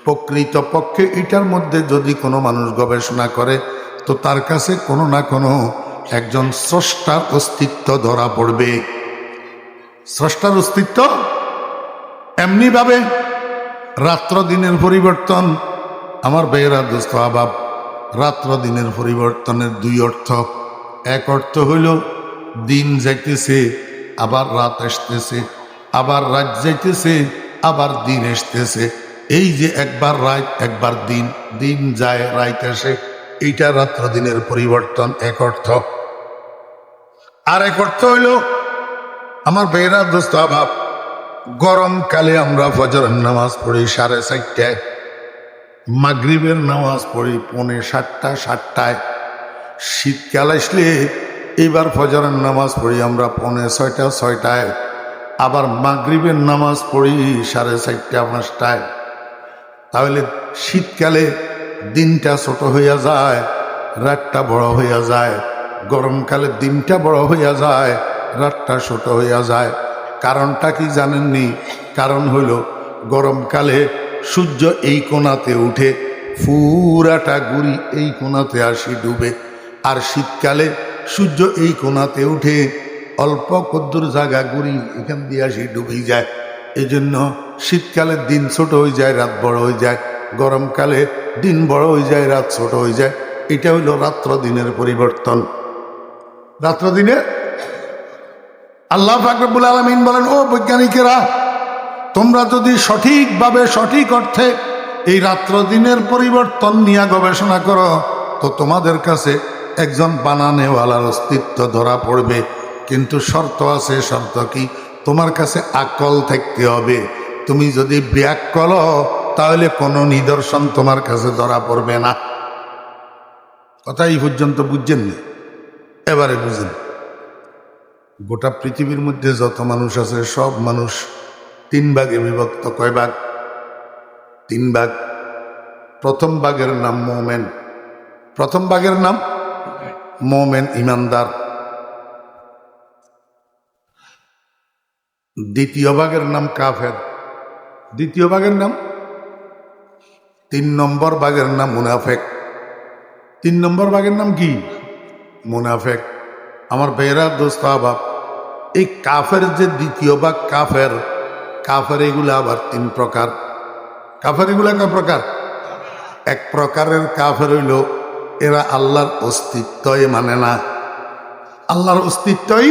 প্রকৃত পক্ষে এটার মধ্যে যদি কোনো মানুষ গবেষণা করে, তো তার কাছে কোনো না কোনো একজন স্রষ্টার অস্তিত্ব ধরা পড়বে। স্রষ্টার অস্তিত্ব। এমনি ভাবে রাত্র দিনের পরিবর্তন, আমার বেয়েরা দোস্ত আবাব, রাত্র দিনের পরিবর্তনের 2 অর্থ। এক অর্থ হইল দিন যাইতেছে আবার রাত আসতেছে, আবার রাত যাইতেছে আবার দিন আসতেছে। এই যে একবার রাত একবার দিন, দিন যায় রাত আসে, এইটা রাত্র দিনের পরিবর্তন, এক অর্থ। আর এক অর্থ হইল আমার বেয়েরা দোস্ত আবাব, গরমকালে আমরা ফজরের নামাজ পড়ি 4:30টায়, মাগরিবের নামাজ পড়ি 6:45 7টায়। শীতকাল আসলে এবার ফজরের নামাজ পড়ি আমরা 6:45 6টায়, আবার মাগরিবের নামাজ পড়ি 4:30 5টায়। তাহলে শীতকালে দিনটা ছোট হইয়া যায়, রাতটা বড় হইয়া যায়। গরমকালে দিনটা বড় হইয়া যায়, রাতটা ছোট হইয়া যায়। কারণটা কি জানেননি? কারণ হইল গরমকালে সূর্য এই কোণাতে উঠে, পুরাটা গুড়ি এই কোণাতে আসি ডুবে। আর শীতকালে সূর্য এই কোণাতে উঠে, অল্প কদ্দুর জায়গা গুড়ি এখান দিয়ে আসি ডুবে যায়। এই জন্য শীতকালে দিন ছোট হয়ে যায়, রাত বড় হয়ে যায়। গরমকালে দিন বড় হয়ে যায়, রাত ছোট হয়ে যায়। এটা হইল রাত্র দিনের পরিবর্তন। রাত্র দিনে আল্লাহ পাক রব্বুল আলামিন বলেন, ও বৈজ্ঞানিকেরা, তোমরা যদি সঠিকভাবে সঠিক অর্থে এই রাত্র দিনের পরিবর্তন নিয়ে গবেষণা করো, তো তোমাদের কাছে একজন বানানেওয়ালার অস্তিত্ব ধরা পড়বে। কিন্তু শর্ত আছে। শর্ত কি? তোমার কাছে আকল থাকতে হবে। তুমি যদি ব্যাকল তাহলে কোনো নিদর্শন তোমার কাছে ধরা পড়বে না। কথা এই পর্যন্ত বুঝছেননি? এবারে বুঝেন। গোটা পৃথিবীর মধ্যে যত মানুষ আছে, সব মানুষ 3 ভাগে বিভক্ত। কয় ভাগ? 3 ভাগ। প্রথম ভাগের নাম মোমেন। প্রথম ভাগের নাম মোমেন, ইমানদার। দ্বিতীয় ভাগের নাম কাফের। দ্বিতীয় ভাগের নাম। 3 নম্বর ভাগের নাম মুনাফেক। 3 নম্বর ভাগের নাম কি? মুনাফেক। আমার বেরা দোস্ত আবাব, এই কাফের যে দ্বিতীয় ভাগ কাফের, কাফের এগুলো আবার 3 প্রকার। কাফের এগুলো কয় প্রকার? এক প্রকারের কাফের হইল এরা আল্লাহর অস্তিত্বই মানে না। আল্লাহর অস্তিত্বই,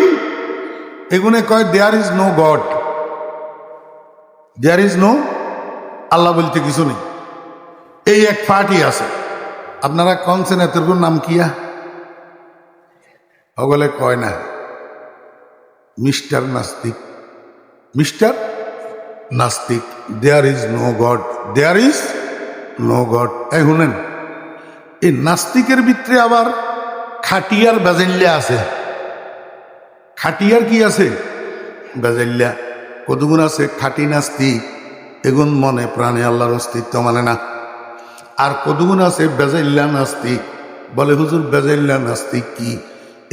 এগুনে কয় there is no god, there is no, আল্লাহ বলতে কিছু নেই। এই এক পার্টি আছে। আপনারা কনছেন এত নাম কিয়া? ওগুলো কয় না মিস্টার নাস্তিক। মিস্টার নাস্তিক। There is no god, there is no god. এই শুনেন, এই নাস্তিকের ভিতরে আবার খাটিয়ার বেজাল্যা আছে। খাটিয়ার কি আছে? বেজাল্যা। কতগুণ আছে খাটি নাস্তিক, এগুন মনে প্রাণে আল্লাহর অস্তিত্ব মানে না। আর কতগুণ আছে বেজাল্যা নাস্তিক, বলে হুজুর বেজাল্যা নাস্তিক কি?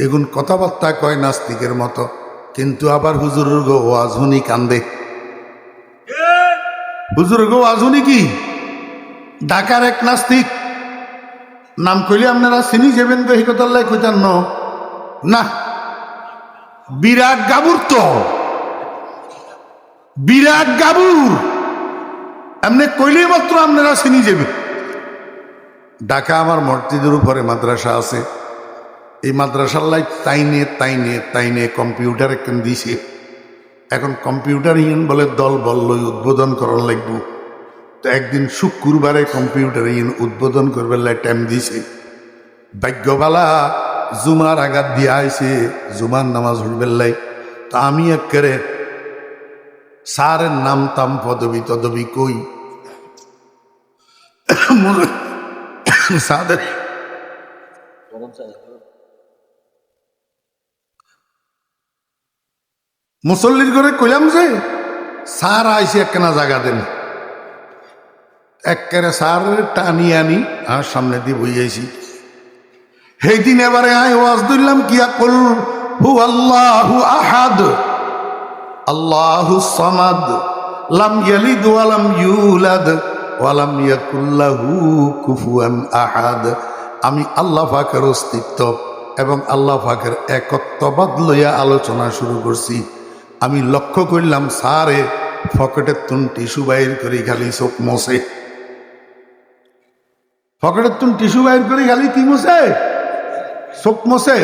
এগুন কথাবার্তা কয় নাস্তিকের মতো, কিন্তু আবার হুজুরের গো ওয়াজুনি কান্দে। হুজুরের গো ওয়াজুনি কি? ঢাকার এক নাস্তিক, নাম কইলে আপনারা চিনি যাবেন তো, এই কথা কইতান না। বিরাট গাবুর, তো বিরাট গাবুর, এমনি কইলে মাত্র আপনারা চিনি যাবেন। ঢাকা আমার মসজিদের উপরে মাদ্রাসা আছে। এই মাদ্রাসার লাই তাইনে তাইনে তাইনে কম্পিউটার একখান দিছে। এখন কম্পিউটার ইন বলে দল বললই উদ্বোধন করার লাগবো। তো একদিন শুক্রবারে কম্পিউটার ইন উদ্বোধন করবার লাই টাইম দিছে। ভাগ্যবালা জুমার আঘাত দিয়া আইছে, জুমার নামাজ হইবার লাই। তো আমি একেবারে স্যারের নাম তাম পদবি তদবি কই সাদের মুসল্লির ঘরে কইলাম যে স্যার আইসি একখানা জায়গা দেন। একেবারে স্যার টানি আনি আর সামনে দিয়ে বইয়াছি। সেই দিন এবারে আয় ওয়াজ দিলাম কিয়া কুল হু আল্লাহু আহাদ আল্লাহু সামাদ লাম ইয়ালিদ ওয়া লাম ইউলাদ ওয়া লাম ইয়াকুল লাহু কুফুয়ান আহাদ। আমি আল্লাহ পাকের অস্তিত্ব এবং আল্লাহ পাকের একত্ববাদ লইয়া আলোচনা শুরু করছি। আমি লক্ষ্য করলাম স্যারে পকেটের তুন টিস্যু বাইর করে খালি চোখ মোছে। পকেটের তুন টিস্যু বাইর করে খালি কি মোছে? চোখ মোছে।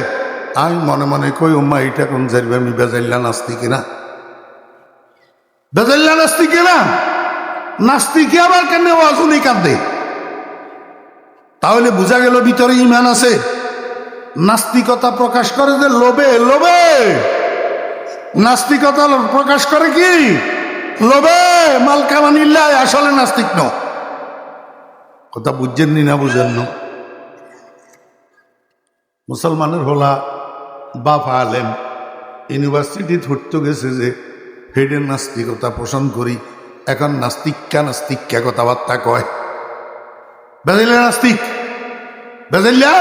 আমি মনে মনে কই উম্মা এটা কোন যাইবে, আমি বেজাইল্লা নাস্তি কিনা, বেজাইল্লা নাস্তি কিনা। নাস্তিকে আবার কেন ওয়াজুনি কাঁদে? তাহলে বোঝা গেল ভিতরে ইমান আছে। নাস্তিকতা প্রকাশ করে যে লোভে, লোভে নাস্তিকতা প্রকাশ করে কি? লোভে মাল কামানিল্লাহ আসলে নাস্তিক ন। কথা বুঝছেন নি না বুঝেন না? মুসলমানের হলা বাপ আলেম ইউনিভার্সিটি ধরতে গেছে যে হেডের নাস্তিকতা পোষণ করি, এখন নাস্তিকা কথাবার্তা কয়। বেজাইলা নাস্তিক, বেজাইলা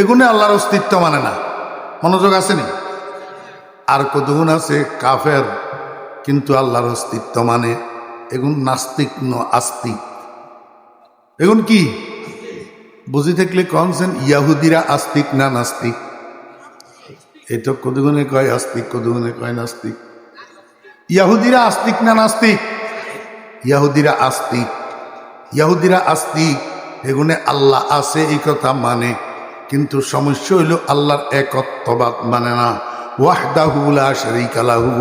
এগুনে আল্লাহর অস্তিত্ব মানে না। মনোযোগ আসেনি? আর কতগুণ আছে কাফের কিন্তু আল্লাহর অস্তিত্ব মানে, এগুন নাস্তিক ন আস্তিক। এগুন কি বুঝি থাকলে কনছেন ইয়াহুদিরা আস্তিক না নাস্তিক? এটা কতগুণে কয় আস্তিক, কতগুণে কয় নাস্তিক। ইয়াহুদিরা আস্তিক না নাস্তিক? ইয়াহুদিরা আস্তিক। ইয়াহুদিরা আস্তিক, এগুনে আল্লাহ আছে এই কথা মানে, কিন্তু সমস্যা হইল আল্লাহর একত্ববাদ মানে না। ওয়াহদাহু লা শারীকা লাহু,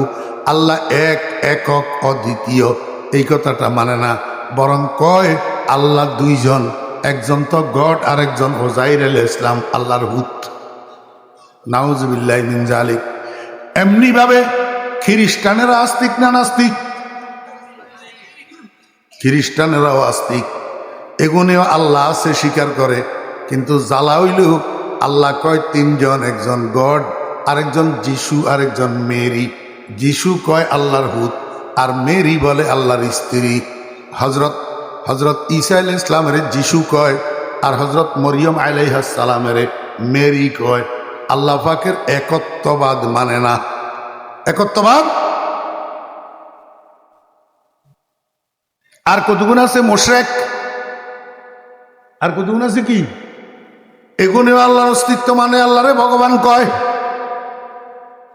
আল্লাহ এক, একক, অদ্বিতীয় এই কথাটা মানে না। বরং কয় আল্লাহ দুইজন, একজন তো গড আর একজন ওজাইর আলাইহিস সালাম আল্লাহর হুত। নাউজুবিল্লাহি মিন যালিক। এমনি ভাবে খ্রিস্টানেরা আস্তিক না নাস্তিক? খ্রিস্টানেরাও আস্তিক, এগুনেও আল্লাহ আছে স্বীকার করে, কিন্তু জ্বালা হইল আল্লাহ কয় তিনজন, একজন গড, আরেকজন যিশু, আরেকজন মেরি। যিশু কয় আল্লাহর হুত, আর মেরি বলে আল্লাহর স্ত্রী। হজরত ঈসা আলাইহিস সালামের যিশু কয়, আর হজরত মরিয়ম আলাইহিস সালামের মেরি কয়। আল্লাহ পাকের একত্ববাদ মানে না। একত্ববাদ। আর কতগুণ আছে মুশরিক, আর কতগুণ আছে কি এগুনেও আল্লাহর অস্তিত্ব মানে, আল্লাহরে ভগবান কয়।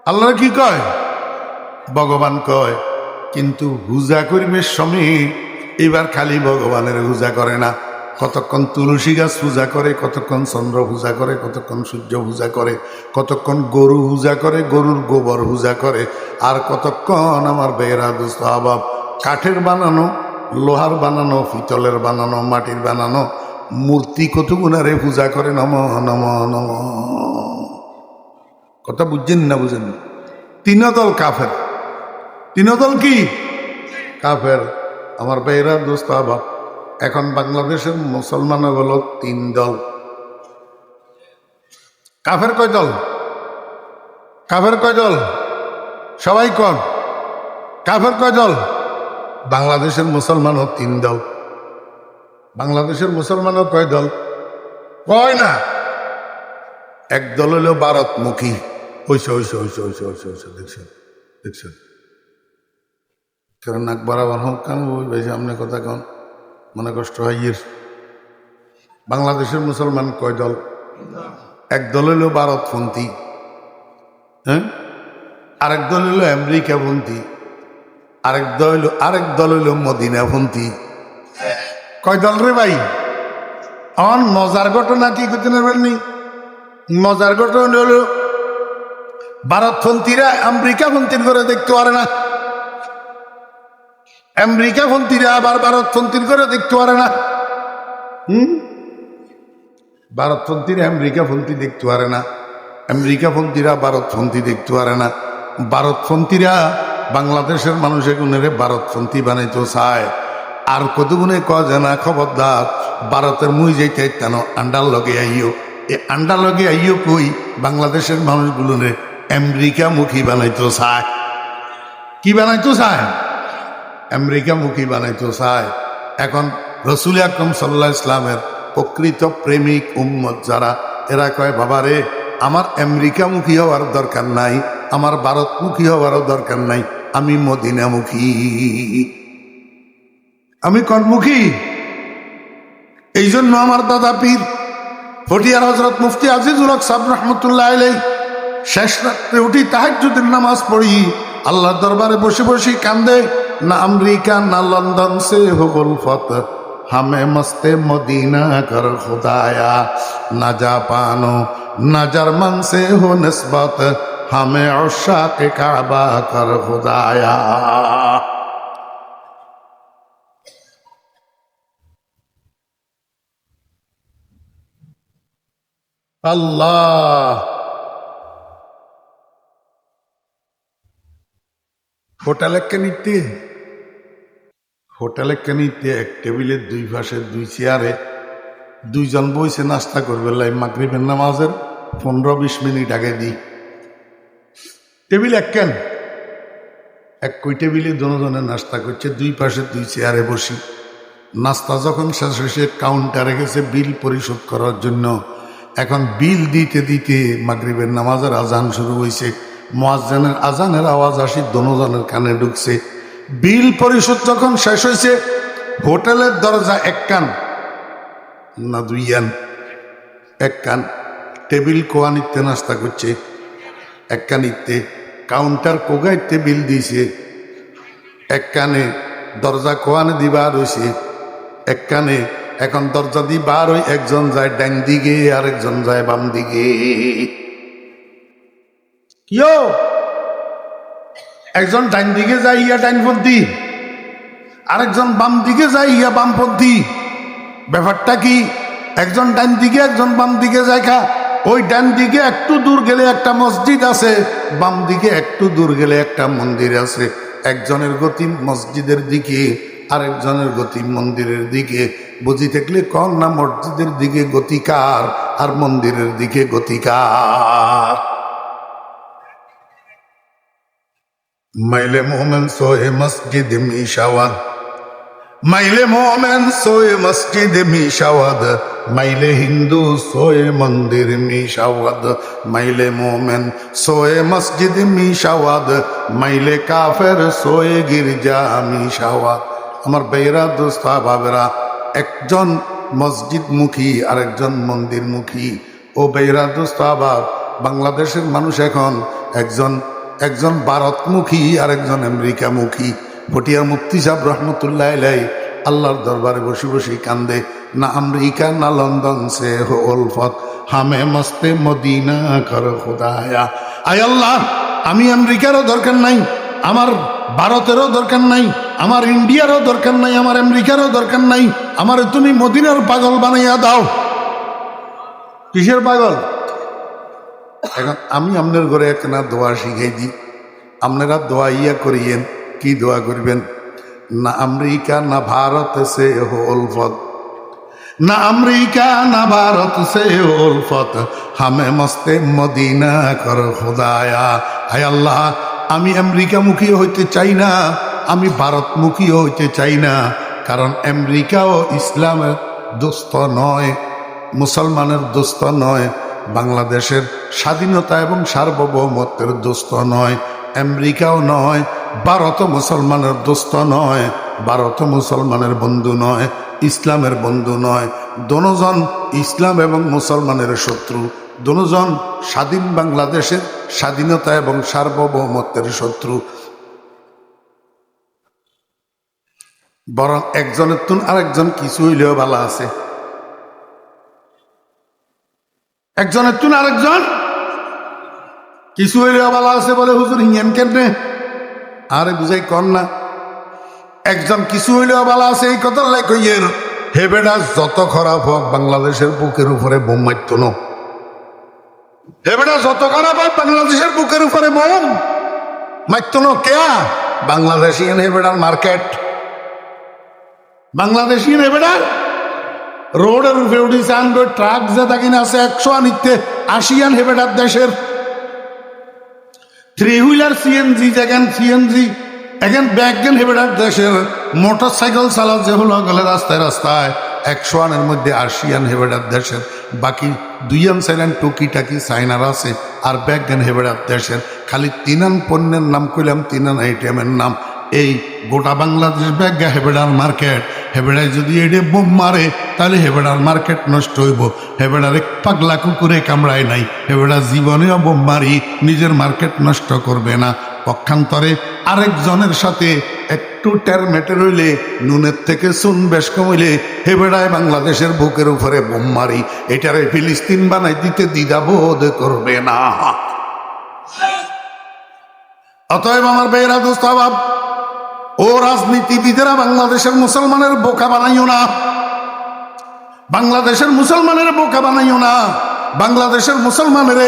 আল্লাহরে কি কয়? ভগবান কয়, কিন্তু পূজা করিবে সময় এবার খালি ভগবানের পূজা করে না। কতক্ষণ তুলসী গাছ পূজা করে, কতক্ষণ চন্দ্র পূজা করে, কতক্ষণ সূর্য পূজা করে, কতক্ষণ গরু পূজা করে, গরুর গোবর পূজা করে, আর কতক্ষণ আমার বেয়েরা দোস্ত আবাব কাঠের বানানো, লোহার বানানো, পিতলের বানানো, মাটির বানানো মূর্তি কতগুণারে পূজা করে। নম নম নম। কথা বুঝছেন না বুঝেন? তিনদল কাফের। তিনদল কি? কাফের। আমার বেয়েরা দোস্ত আবাব, এখন বাংলাদেশের মুসলমান হলো তিন দল। কাফের কয় দল? কাফের কয় দল? সবাই কন, কাফের কয় দল? বাংলাদেশের মুসলমানও তিন দল। বাংলাদেশের মুসলমানও কয় দল? কয় না। এক দল হলো ভারতমুখী। ওইসে ওইসে ওইসে ওইসে ওইসে ওইসে দেখছেন, দেখছেন কারণ নাক বরাবর হোক কেন ওই বেশি আপনি কথা কন, মনে কষ্ট হয়। বাংলাদেশের মুসলমান কয় দল? এক দল হইল ভারতপন্থী, হ্যাঁ, আরেক দল হইল আমেরিকাপন্থী, আরেক দল হইল মদিনাপন্থী। কয় দল রে ভাই? আমার মজার ঘটনা কি করতে পারেননি? মজার ঘটনা হলো ভারতপন্থীরা আমেরিকাপন্থীর করে দেখতে পারে না, আমেরিকাপন্থীরা আবার ভারতপন্থীর করে দেখতে পারে না। ভারতপন্থীরা আমেরিকাপন্থী দেখতে পারে না, আমেরিকাপন্থীরা ভারতপন্থী দেখতে পারে না। ভারতপন্থীরা বাংলাদেশের মানুষের গুণেরে ভারতপন্থী বানাইতে চায়। আর কতগুণে কয় জানা, খবরদার ভারতের মুই যেতে কেন আন্ডার লগে আইও, এ আন্ডার লগে আইও কই বাংলাদেশের মানুষগুলোরে আমেরিকামুখী বানাইতে চায়। কি বানাইতে চায়? আমেরিকামুখী বানাইতে চায়। এখন রসুল আকরম সাল্লাল্লাহু আলাইহি ইসলামের প্রকৃত প্রেমিক উম্মত যারা, এরা কয় বাবারে আমার আমেরিকামুখী হওয়ার দরকার নাই, আমার ভারতমুখী হওয়ারও দরকার নাই, আমি মদিনামুখী, আমি কনমুখী। এই জন্য আমার দাদা পীর ফটিয়ার হজরত মুফতি আজিজুল হক সাহেব রহমতুল্লাহ আলাইহি শেষ রাত্রে উঠি তাহাজ্জুদের নামাজ পড়ি, আল্লাহর দরবারে বসে বসে কান্দে, না আমেরিকা না লন্ডন সে হো উলফত, हमें मस्ते मदीना कर खुदाया, न जापानो न जर्मन से हो निस्बत, हमें उशाक काबा कर खुदाया। अल्लाह হোটেলে নিতে এক টেবিলের দুই পাশে দুই চেয়ারে দুইজন বইছে নাস্তা করবে মাগরিবের নামাজের 15-20 মিনিট আগে দিই। টেবিল একই টেবিলে দুজনে নাস্তা করছে, দুই পাশে দুই চেয়ারে বসি। নাস্তা যখন শেষ হয়েছে কাউন্টারে গেছে বিল পরিশোধ করার জন্য। এখন বিল দিতে দিতে মাগরিবের নামাজের আজান শুরু হয়েছে। মুয়াজ্জিনের আজানের আওয়াজ আসি দুজনের কানে ঢুকছে। বিল পরিশোধ যখন শেষ হয়েছে হোটেলের দরজা এক কান না দুই কান? এক কান। টেবিল কোয়ানিতে নাস্তা করছে এক কানিতে, কাউন্টার কোগাইতে বিল দিয়েছে এক কানে, দরজা কোয়ানে দিবার হয়েছে এক কানে। এখন দরজা দিয়ে বার হই একজন যায় ডান দিকে আরেকজন যায় বাম দিকে। কিও একজন ডান দিকে যায় ইয়া ডাইনপন্থী, আরেকজন বাম দিকে যায় ইয়া বামপন্থী। ব্যাপারটা কি? একজন ডান দিকে একজন বাম দিকে যায় খা। ওই ডান দিকে একটু দূর গেলে একটা মসজিদ আছে, বাম দিকে একটু দূর গেলে একটা মন্দির আছে। একজনের গতি মসজিদের দিকে, আরেকজনের গতি মন্দিরের দিকে। বুঝি থাকলে কন না মসজিদের দিকে গতিকার আর মন্দিরের দিকে গতিকার। মাইলে মোমেন সোহে মসজিদ মিশাওয়াদ, মাইলে মোমেন সোয়ে মসজিদ মিশাওয়াদ, মাইলে হিন্দু সোয়ে মন্দির মিশাওয়াদ। মাইলে মোমেন সোয়ে মসজিদ মিশাওয়াদ, মাইলে কাফের সোয়ে গির্জা মিশাওয়াদ। আমার বেরা দোস্ত বাবেরা, একজন মসজিদ মুখী আর একজন মন্দির মুখী। ও বেরা দোস্ত আবার বাংলাদেশের মানুষ এখন একজন ভারতমুখী আর একজন আমেরিকামুখী। পটিয়ার মুফতি সাহেব রহমতুল্লাহ আলাই আল্লাহর দরবারে বসে বসে কান্দে, না আমেরিকা না লন্ডন সে হো উলফত, হামে মস্তে মদিনা কর খুদায়া। আয় আল্লাহ, আমি আমেরিকারও দরকার নাই, আমার ভারতেরও দরকার নাই, আমার ইন্ডিয়ারও দরকার নাই, আমার আমেরিকারও দরকার নাই, আমার তুমি মদিনার পাগল বানাইয়া দাও। কিসের পাগল? এখন আমি আপনার ঘরে একটা দোয়া শিখাই দিই, আপনারা দোয়া ইয়া করিয়েন। কি দোয়া করবেন? না আমেরিকা না ভারত সে হো উলফত, না আমেরিকা না ভারত সে হো উলফত, হামে মস্তে মদিনা কর খুদায়া। হায় আল্লাহ, আমি আমেরিকামুখী হইতে চাই না, আমি ভারতমুখীও হইতে চাই না। কারণ আমেরিকাও ইসলামের দোস্ত নয়, মুসলমানের দোস্ত নয়, বাংলাদেশের স্বাধীনতা এবং সার্বভৌমত্বের দোস্ত নয়। আমেরিকাও নয়, ভারতও মুসলমানের দোস্ত নয়, ভারতও মুসলমানের বন্ধু নয়, ইসলামের বন্ধু নয়। দোনোজন ইসলাম এবং মুসলমানের শত্রু, দোনোজন স্বাধীন বাংলাদেশের স্বাধীনতা এবং সার্বভৌমত্বের শত্রু। বরং একজনের তুন আরেকজন কিছু হইলেও ভালো আছে, একজনের তুন আরেকজন কিছু হইলেও ভালো আছে। বলে হুজুর হিঙ্গেন কেমনে? আরে বুঝাই কর না, একজন কিছু হইলেও ভালো আছে এই কথা লাই কইয়ের। হে বেটা, যত খারাপ হোক বাংলাদেশের বুকের উপরে বোম মারত না। হে বেটা, যত খারাপ হোক বাংলাদেশের বুকের উপরে বোম মারত না। কেয়া? বাংলাদেশি হে বেটার মার্কেট, বাংলাদেশি হে বেটার রোডের উপরে উঠিছে আনবে ট্রাক যে তাকিনা আছে 100 আনিতে 80 হে বেটার দেশের। 3 হুইলার সিএনজি যেখান সিএনজি এখন ব্যাগেন হেবেটার দেশের। মোটর সাইকেল চালা যে হলো গেলে রাস্তায় রাস্তায় 100 আনের মধ্যে 80 হেবেটার দেশের। বাকি 2 4 টুকিটাকি চাইনার আছে, আর ব্যাগেন হেবেটার দেশের। খালি 3 পণ্যের নাম কইলাম, 3 আইটেমের নাম। এই গোটা বাংলাদেশ ব্যাগা হেবেটার মার্কেট। হেবেড়ায় যদি এডে বোম মারে তাহলে হেবেড়ার মার্কেট নষ্ট হইব। হেবেড়ার এক পাগলা কুকুরে কামড়ায় নাই, হেবেড়া জীবনেও বোম মারি নিজের মার্কেট নষ্ট করবে না। পক্ষান্তরে আরেকজনের সাথে একটু টেরমেটের হইলে, নুনের থেকে চুন বেশ কমইলে হেবেড়ায় বাংলাদেশের বুকের উপরে বোম মারি। এটারে ফিলিস্তিন বানাই দিতে দ্বিধাবোধ করবে না। অতএব আমার বেয়েরা দোস্ত বাব, ও রাজনীতিবিদেরা বাংলাদেশের মুসলমানের বোকা বানাইও না, বাংলাদেশের মুসলমানের বোকা বানাইও না। বাংলাদেশের মুসলমানের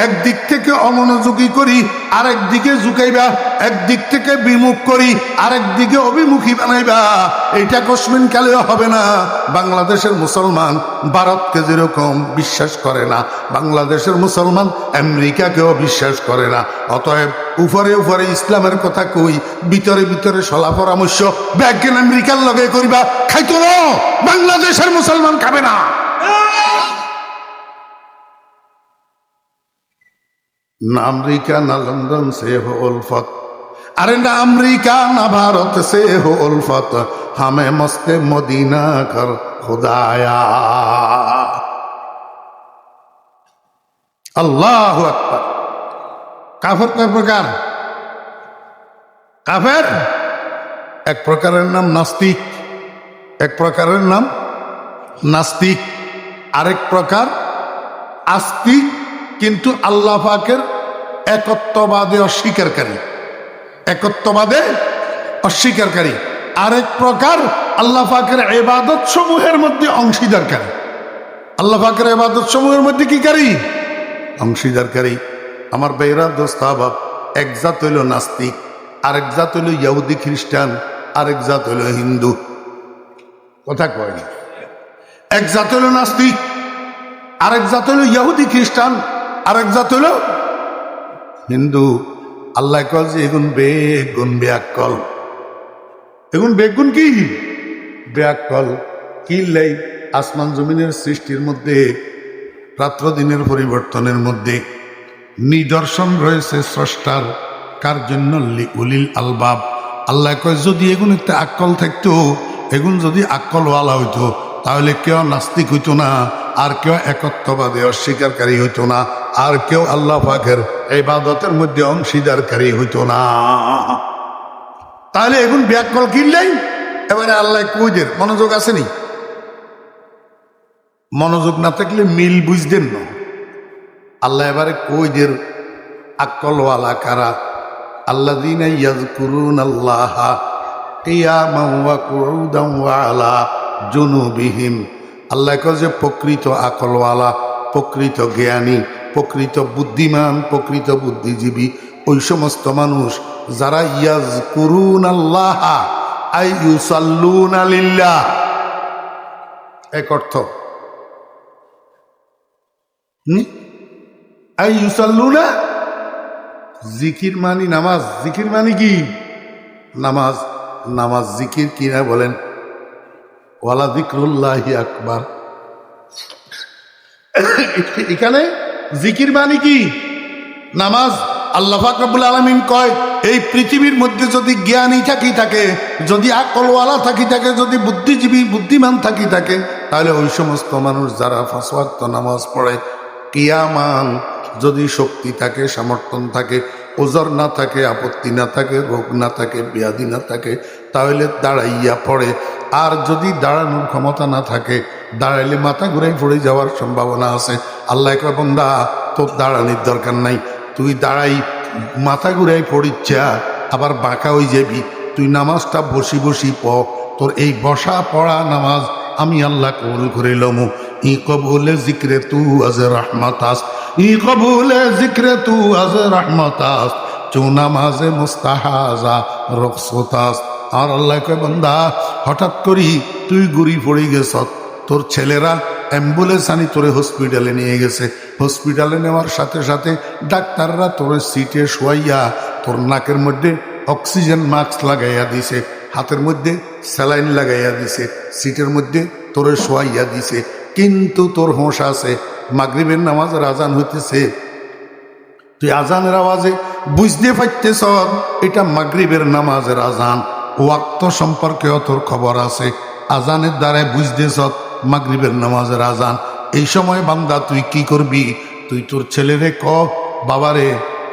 একদিক থেকে অমনোযোগী করি, আরেক দিকে ঝুঁকাইবা, একদিক থেকে বিমুখ করি, আরেক দিকে অভিমুখী বানাইবা, এটা কসমিন কালেও হবে না। বাংলাদেশের মুসলমান ভারতকে যেরকম বিশ্বাস করে না, বাংলাদেশের মুসলমান আমেরিকাকেও বিশ্বাস করে না। অতএব উপরে উপরে ইসলামের কথা কই, ভিতরে ভিতরে সলা পরামর্শ ব্যাগেন আমেরিকার লগে করিবা, খাইতো না, বাংলাদেশের মুসলমান খাবে না। না আমেরিকা না লন্ডন সে হো উলফত, अरे ना अमरीका ना भारत से हो उल्फत, हमें मस्ते मदीना कर खुदाया। अल्लाह अकबर। काफिर कय प्रकार? काफिर एक प्रकारेर नाम नास्तिक, एक प्रकारेर नाम नास्तिक, आरेक प्रकार आस्तिक किन्तु आल्लाह पाकेर एकत्वबादे अस्वीकारकारी, একত্ববাদে অস্বীকারী। আরেক প্রকার আল্লাহ পাকের ইবাদত সমূহের মধ্যে অংশীদারকারী। আল্লাহ পাকের ইবাদত সমূহের মধ্যে কি কারী? অংশীদারকারী। আমার বেরা দোস্ত আবাব, এক জাত হইল নাস্তিক, আরেক জাত হইল ইহুদি খ্রিস্টান, আরেক জাত হইল হিন্দু। কথা কয় না? এক জাত হইল নাস্তিক, আরেক জাত হইল ইহুদি খ্রিস্টান, আরেক জাত হইল হিন্দু। আল্লাহ কল যে এগুন বেগুন ব্যাকল, এগুন বেগুন কি ব্যাকল কি লাই? আসমান জমিনের সৃষ্টির মধ্যে, রাত্র দিনের পরিবর্তনের মধ্যে নিদর্শন রয়েছে স্রষ্টার। কার জন্য? উলিল আলবাব। আল্লাহ কয় যদি এগুন একটা আক্কল থাকতো, এগুন যদি আক্কলওয়ালা হইতো, তাহলে কেউ নাস্তিক হইতো না, আর কেউ একত্ববাদে অস্বীকারী হইতো না, আর কেউ আল্লাহ পাকের ইবাদতের মধ্যে অংশীদারকারী হইতো না। তাহলে এখন ব্যাকল কিনলেই এবারে আল্লাহ কইদের মনোযোগ আসেনি? মনোযোগ না থাকলে মিল বুঝতেন না। আল্লাহ এবারে কইদের আক্কলওয়ালা কারা? আল্লাযীনা ইয়াযকুরুনাল্লাহা কিয়ামান ওয়া কুউদান ওয়া আলা জুনুবিহিম। আল্লাহ কয় যে প্রকৃত আকলওয়ালা, প্রকৃত জ্ঞানী, প্রকৃত বুদ্ধিমান, প্রকৃত বুদ্ধিজীবী ওই সমস্ত মানুষ যারা ইয়াযকুরুনাল্লাহ আই ইউসাল্লুনা লিল্লাহ। এক অর্থ আই ইউসাল্লুনা, জিকির মানি নামাজ। জিকির মানি কি? নামাজ। নামাজ জিকির কিনা বলেন? ওয়ালা যিকরুল্লাহি আকবার। এখানে জিকির মানে কি? নামাজ। আল্লাহ পাক রব্বুল আলামিন কয় এই পৃথিবীর মধ্যে যদি জ্ঞানী থাকি থাকে, যদি আকলওয়ালা থাকি থাকে, যদি বুদ্ধিজীবী বুদ্ধিমান থাকি থাকে, তাহলে ওই সমস্ত মানুষ যারা 5 ওয়াক্ত নামাজ পড়ে, কিয়ামান যদি শক্তি থাকে, সমর্থন থাকে, ওজর না থাকে, আপত্তি না থাকে, রোগ না থাকে, ব্যাধি না থাকে, তাহলে দাঁড়াইয়া পড়ে। আর যদি দাঁড়ানোর ক্ষমতা না থাকে, দাঁড়াইলে মাথা ঘুরে পড়ে যাওয়ার সম্ভাবনা আছে। আল্লাহ কয় বান্দা তোর দাঁড়ানোর দরকার নাই, তুই দাঁড়াই মাথা ঘুরাই পড়িচ্ছা আবার বাঁকা হয়ে যাবি, তুই নামাজটা বসি বসি পড়। তোর এই বসা পড়া নামাজ আমি আল্লাহ কবুল করে লমু। ই কবুলে জিক্রে তু আজ রহমতাস, ই কবুলে জিক্রে তু আজ রহমতাস, চু নামাজে মুস্তাহাজা রকসতাস। আর আল্লাহ কয় বান্দা হঠাৎ করি তুই গুড়ি পড়ে গেছ, তোর ছেলেরা অ্যাম্বুলেন্স আনি তোরে হসপিটালে নিয়ে গেছে। হসপিটালে নেওয়ার সাথে সাথে ডাক্তাররা তোর সিটে শোয়াইয়া তোর নাকের মধ্যে অক্সিজেন মাস্ক লাগাইয়া দিছে, হাতের মধ্যে স্যালাইন লাগাইয়া দিছে, সিটের মধ্যে তোরে শোয়াইয়া দিছে। কিন্তু তোর হোঁশ আছে, মাগরিবের নামাজের আজান হইতেছে, তুই আজানের আওয়াজে বুঝতে পারতেছ এটা মাগরিবের নামাজের আজান। ওয়াক্ত সম্পর্কেও তোর খবর আছে, আজানের দ্বারায় বুঝতেছ মাগরিবের নামাজের আজান। এই সময় বান্দা তুই কি করবি? তুই তোর ছেলেরে ক বাবারে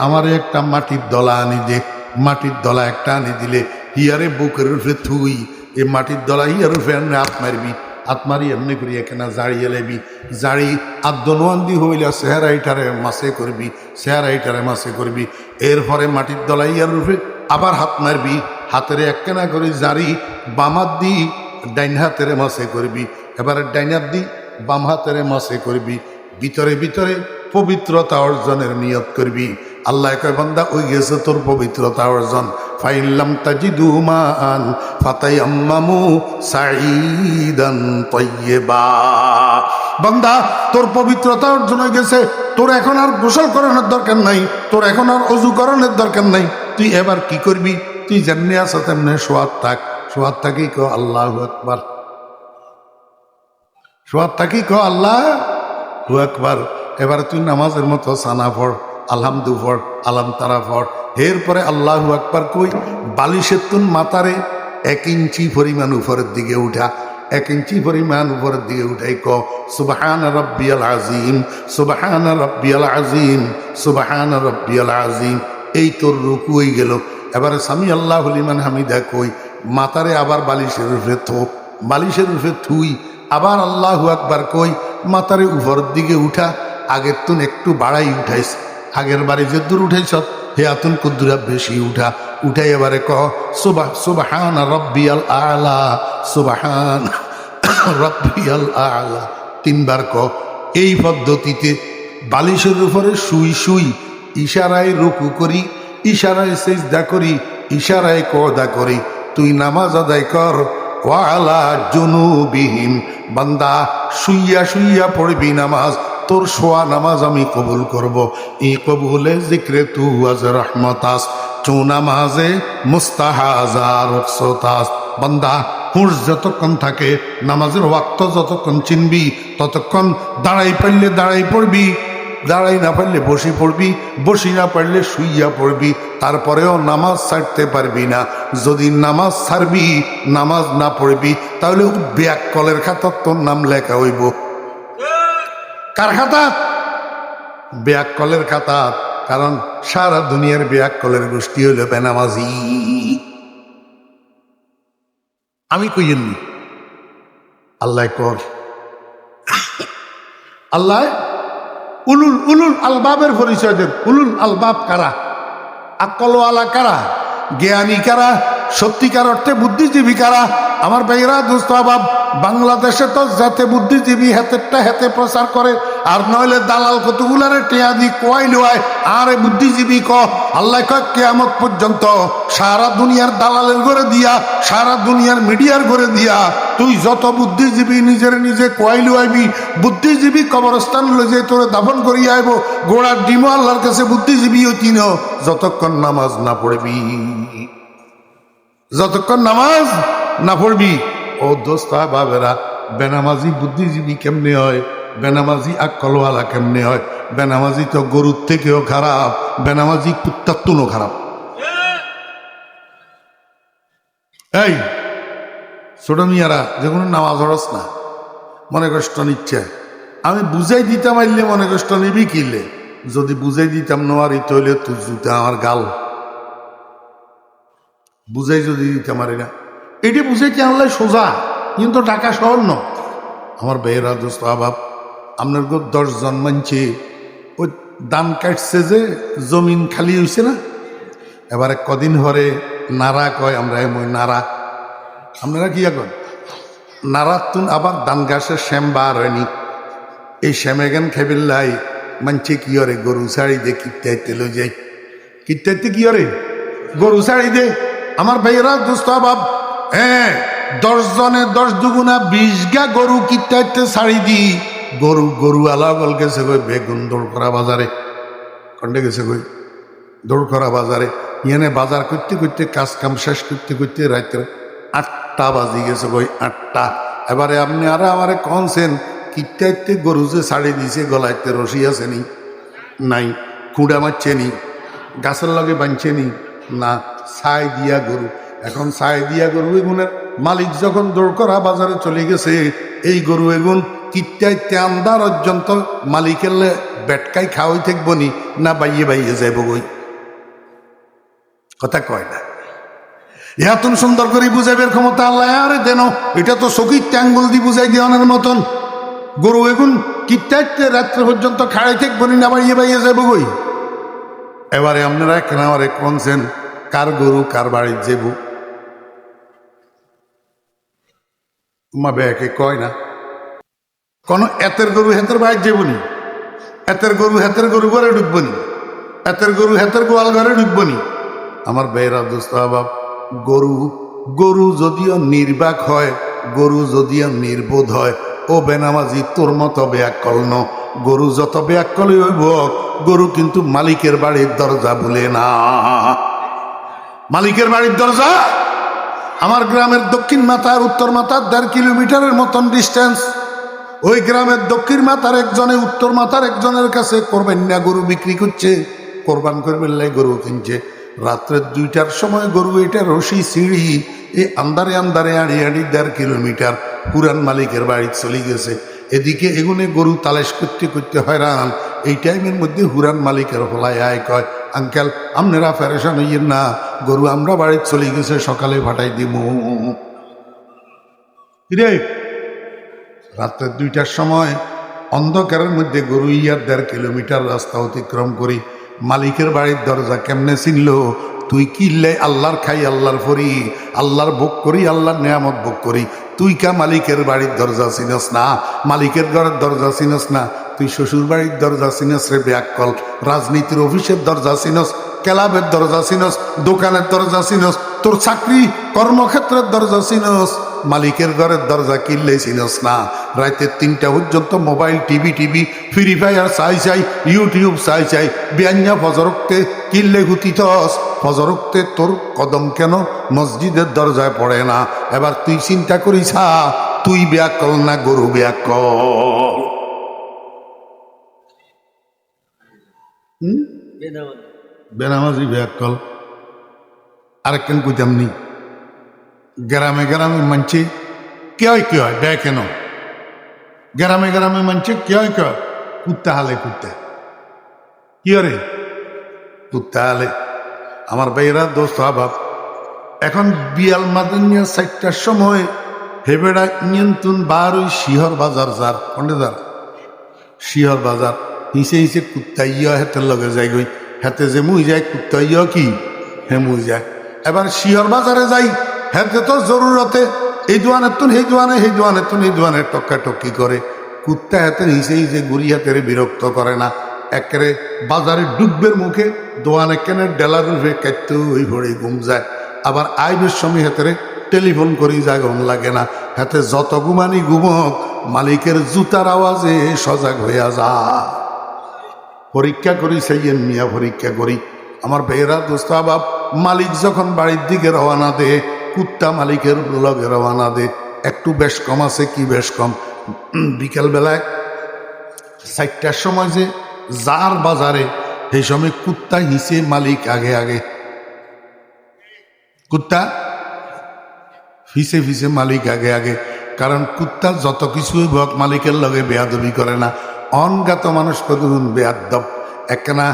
আমারে একটা মাটির দলা আনি দে। মাটির দলা একটা আনি দিলে হিয়ারে বুকের রূপে থুই, এ মাটির দলা হিয়ার রূপে হাত মারবি, হাত মারি এমনি করি এখানে জাড়িয়ে লেবি, জাড়ি আদনোয়ান্দি হইলে চেহারাইটারে মাসে করবি, চেহারাইটারে মাসে করবি। এরপরে মাটির দলা হিয়ার রূপে আবার হাত মারবি, হাতের একখানা করে জারি বাম হাত দি ডাইন হাতের মাসে করবি, এবারে ডাইন হাত দি বাম হাতের মাসে করবি। ভিতরে ভিতরে পবিত্রতা অর্জনের নিয়ত করবি। আল্লাহ কয় বান্দা ওই গেছে তোর পবিত্রতা অর্জন। ফাইল্লাম তাজিদু মান ফাতায়াম্মামু সাঈদান তাইয়্যিবা। বান্দা তোর পবিত্রতা অর্জন হয়ে গেছে, তোর এখন আর গোসল করানোর দরকার নাই, তোর এখন আর অজু করানোর দরকার নাই। তুই এবার কি করবি? তুই যেমনি আছো তেমনি শোয়াত থাক। শোয়াত থাকি কো আল্লাহু আকবার। শোয়াত থাকি কো আল্লাহু আকবার। এবার তুই নামাজের মতো সানা পড়, আলহামদু পড়, আলাম তারা পড়। এরপরে আল্লাহু আকবার কই বালিশের তুন মাথারে 1 ইঞ্চি পরিমাণ উপরের দিকে উঠা, 1 ইঞ্চি পরিমাণ উপরের দিকে উঠাই ক সুবহান রাব্বিয়াল আযীম, সুবহান রাব্বিয়াল আযীম, সুবহান রাব্বিয়াল আযীম। এই তোর রুকু হয়ে গেল। এবারে সামি আল্লাহু লিমান হামিদা কই মাথারে আবার বালিশের উপরে থো, বালিশের উপরে থুই আবার আল্লাহু আকবার কই মাথারে উপরের দিকে উঠা। আগের তুন একটু বাড়াই উঠাইস, আগের বারে যে দূর উঠাইছ হে আতুন কুদ্দুরা বেশি উঠা। উঠাই এবারে ক সুবহান রাব্বিয়াল আলা, সুবহান রাব্বিয়াল আলা 3 বার ক। এই পদ্ধতিতে বালিশের উপরে শুই শুই ইশারায় রুকু করি, ইশারায় সিজদা করি, ইশারায় কদা করি। তুই নামাজ আদায় কর। ওয়ালা জুনুবিহিম, বান্দা শুইয়া শুইয়া পড়বি নামাজ। তোর শোয়া নামাজ আমি কবুল করব। ই কবুলে জিক্রে তু আজ রহমতাস, চো নামাজে মুস্তাহাজার রুখসতাস। বান্দা হুঁশ যতক্ষণ থাকে, নামাজের ওয়াক্ত যতক্ষণ চিনবি, ততক্ষণ দাঁড়াই পারলে দাঁড়াই পড়বি, দাঁড়াই না পারলে বসি পড়বি, বসি না পারলে শুইয়া পড়বি। তারপরেও নামাজ ছাড়তে পারবি না। যদি নামাজ ছাড়বি, নামাজ না পড়বি, তাহলে ব্যাককলের খাতার তোর নাম লেখা হইব। কার খাতাত? ব্যাককলের খাতাত। কারণ সারা দুনিয়ার ব্যাককলের গোষ্ঠী হইল বেনামাজি। আমি কইনি আল্লাহ কর। আল্লাহ উলুল উলুল আলবাবের পরিচয় দেন। উলুল আলবাব কারা? আকলওয়ালা কারা? জ্ঞানী কারা? সত্যিকার অর্থে বুদ্ধিজীবী কারা? আমার ভাইরা দোস্ত আবাব, বাংলাদেশে তো যাতে বুদ্ধিজীবী হাতেরটা হাতে প্রচার করে, আর নইলে দালাল কতগুলারে টেয়া দি কোয়াই লোয়ায়। আর বুদ্ধিজীবী ক আল্লাহ কয় কিয়ামত পর্যন্ত সারা দুনিয়ার দালালের ঘরে দিয়া, সারা দুনিয়ার মিডিয়ার ঘরে দিয়া তুই যত বুদ্ধিজীবী নিজের নিজে কোয়াই লোয়াইবি, বুদ্ধিজীবী কবরস্থান লয়ে তোরে দাফন করিয়া আইব। গোড়ার ডিমো আল্লাহর কাছে বুদ্ধিজীবী চিন যতক্ষণ নামাজ না পড়বি, যতক্ষণ নামাজ না পড়বি। ও দোস্তা বাবেরা, বেনামাজি বুদ্ধিজীবী কেমনে হয়? বেনামাজি আকলওয়ালা কেমনে হয়? বেনামাজি তো গরুর থেকেও খারাপ, বেনামাজি কুত্তার তুনও খারাপ। এই ছোট মিয়ারা যে কোনো নামাজ হরস না, মনে কষ্ট নিচ্ছে। আমি বুঝাই দিতাম আইলে মনে কষ্ট নিবি কিলে, যদি বুঝাই দিতাম নোয়ারি তৈলে তুই জুতা আমার গাল। বুঝাই যদি দিতাম পারি না, এটি বুঝাইতে আনলে সোজা, কিন্তু টাকা শহর ন। আমার বেহরা দোস্ত আবাব, আপনার 10 জন মানছে ওই দান কাটছে যে জমিন খালি হয়েছে না, এবারে কদিন হরে নারা কয়, আমরা এমন নারা, আপনারা কি এখন নারা তুন আবার ধান গাছের শ্যাম বার হয়নি। এই শ্যামে গান খেবিল্লাই মানছে কি হরে গরু শাড়ি দে কিত্তাইতে লো যাই, কিত্তাইতে কি হরে গরু শাড়ি দে। আমার ভাইয়েরা দোস্ত আবাব, হ্যাঁ 10 জনে 10 দুগুণা 20 গা গরু কিত্তাইতে শাড়ি দি। গরু আলাগল গেছে গই বেগুন দৌড় করা বাজারে, কন্ডে গেছে গই দৌড় করা বাজারে। ইয়ানে বাজার করতে করতে কাজ কাম শেষ করতে করতে রাত্রে 8টা বাজি গেছে গই 8টা। এবারে আপনি আর আমারে কনছেন কিত্তাইতে গরু যে শাড়ি দিছে গলাইতে রশি আছে নি? নাই। খুঁড়া মারছে নি? গাছের লগে বাঁধছে নি? না। ছাই দিয়া গরু। এখন ছাই দিয়া গরু এগুনের মালিক যখন দৌড় করা বাজারে চলে গেছে, এই গরু এগুন কিত্তাইতে আন্দা পর্যন্ত মালিকের বেটকাই খাওয়াই থাকবো নি না বাইয়ে বাইয়ে যাইব গই? কথা কয় না। এত সুন্দর করে বুঝাইবের ক্ষমতা আল্লাহ আরে দেন। এটা তো চকির ট্যাঙ্গুল দিয়ে বুঝাই দেওয়ানের মতন। গরু এগুন কিত্তাইতে রাত্রে পর্যন্ত খাড়াই থাকবো নি না বাইয়ে বাইয়ে যাইব গই? এবারে আপনারা কেন আমারে কনছেন কার গরু কার বাড়ির যাবো? মা বেকে কয় না কোন এতের গরু হেতের বাড়ির যাবনি, হেতের গরু ঘরে ঢুকবনি, হেতের গোয়াল ঘরে ঢুকবনি। আমার বেয়েরা দোস্ত বাপ, গরু যদিও নির্বাক হয়, গরু যদিও নির্বোধ হয়, ও বেনামাজি তোর মতো বেয়াক্কল ন। গরু যত বেয়াক্কলই হইব, গরু কিন্তু মালিকের বাড়ির দরজা ভুলে না। মালিকের বাড়ির দরজা আমার গ্রামের দক্ষিণ মাথার উত্তর মাথার 1.5 কিলোমিটারের মতন ডিস্টেন্স। ওই গ্রামের দক্ষিণ মাথার একজনে উত্তর মাথার একজনের কাছে করবেন না গরু বিক্রি করছে, কোরবান করবেন লাই গরু কিনছে। রাত্রে 2টার সময় গরু এটা রশি সিঁড়ি এই আন্দারে আন্দারে আড়ি 1.5 কিলোমিটার পুরান মালিকের বাড়ি চলে গেছে। এদিকে এগুনে গরু তালাশ করতে করতে হয়রান। এই টাইমের মধ্যে হুরান মালিকের হলায় আয় কয়, আঙ্কেল আপনারা ফেরেশান হইয়েন না, গরু আমরা বাড়ি চলে গেছে, সকালে ফাটাই দিব। রে রাত্রে 2টার সময় অন্ধকারের মধ্যে গরু 1.5 কিলোমিটার রাস্তা অতিক্রম করি মালিকের বাড়ির দরজা কেমনে চিনল? তুই কিনলে আল্লাহর খাই, আল্লাহর ফরি, আল্লাহর ভোগ করি, আল্লাহর নিয়ামত ভোগ করি, তুই কা মালিকের বাড়ির দরজা চিনস না? মালিকের ঘরের দরজা চিনস না? তুই শ্বশুর বাড়ির দরজা চিনস রে বেয়াক্কল। রাজনীতির অফিসের দরজা চিনস, ক্লাবের দরজা চিনস, দোকানের দরজা চিনস, তোর চাকরি কর্মক্ষেত্রের দরজা চিনস, মালিকের ঘরের দরজা কিনলে চিনস না? রাতে 3টা পর্যন্ত মোবাইল টিভি ফ্রি ফায়ার চাই, ইউটিউব চাই, বিয়ান্যা ফজরক্তে কিনলে হুতিতস। ফজরক্তে তোর কদম কেন মসজিদের দরজায় পড়ে না? এবার তুই চিন্তা করিস, তুই বেয়াক্কল না গরু বেয়াক্কল? বেনামাজি বেয়াক্কল। আরেকখান কইতাম নি, গ্রামে গ্রামে মানছে কে হয় বে কেন? গ্রামে গ্রামে মানছে কে হয় কুত্তা হালে, কুত্তা কি রে কুত্তা হালে। আমার ভাইয়েরা দোস্ত আবাব, এখন বিয়াল মাদানিয়া 4টার সময় হেবেড়া নিয়ন্ত্রণ বার ওই শিহর বাজার, যার কন্ডে যার শিহর বাজার হিসে কুত্তা ইয়া হেতের লগে যাই গই, হেতে যে মুই যায় কুত্তা ইয়া কি হে মুই যায়। এবার শিহর বাজারে যাই, হেতে তো জরুরতে এই দোয়ানের তুন সেই দোয়ানে, সেই দোয়ানের তুন এই দোয়ানে টক্কা টক্কি করে। কুত্তা হাতের হিসেই যে গুড়ি হাতের বিরক্ত করে না, একেবারে বাজারে ডুববের মুখে দোয়ানে কেনের ডেলার উঠে কাটতে ওই ভরে ঘুম যায়। আবার আইবের সময় হাতের টেলিফোন করি যায়, ঘুম লাগে না। হাতে যত ঘুমানি ঘুমক, মালিকের জুতার আওয়াজে সজাগ হইয়া যা। পরীক্ষা করি সেই মিয়া, পরীক্ষা করি। আমার বেয়েরা দোস্ত বাপ, মালিক যখন বাড়ির দিকে রওয়ানা দে, কুত্তা মালিকের লগে রওয়ানা দে। একটু বেশ কম আছে, কি বেশ কম? বিকেলবেলায় 4টার সময় যে যার বাজারে, সেই সময় কুত্তা হিসে মালিক আগে আগে, কুত্তা ফিসে ফিসে মালিক আগে আগে। কারণ কুত্তা যত কিছুই হোক মালিকের লগে বেয়াদবি করে না। অনগাত মানুষ কতদিন বেয়াদব, একখানা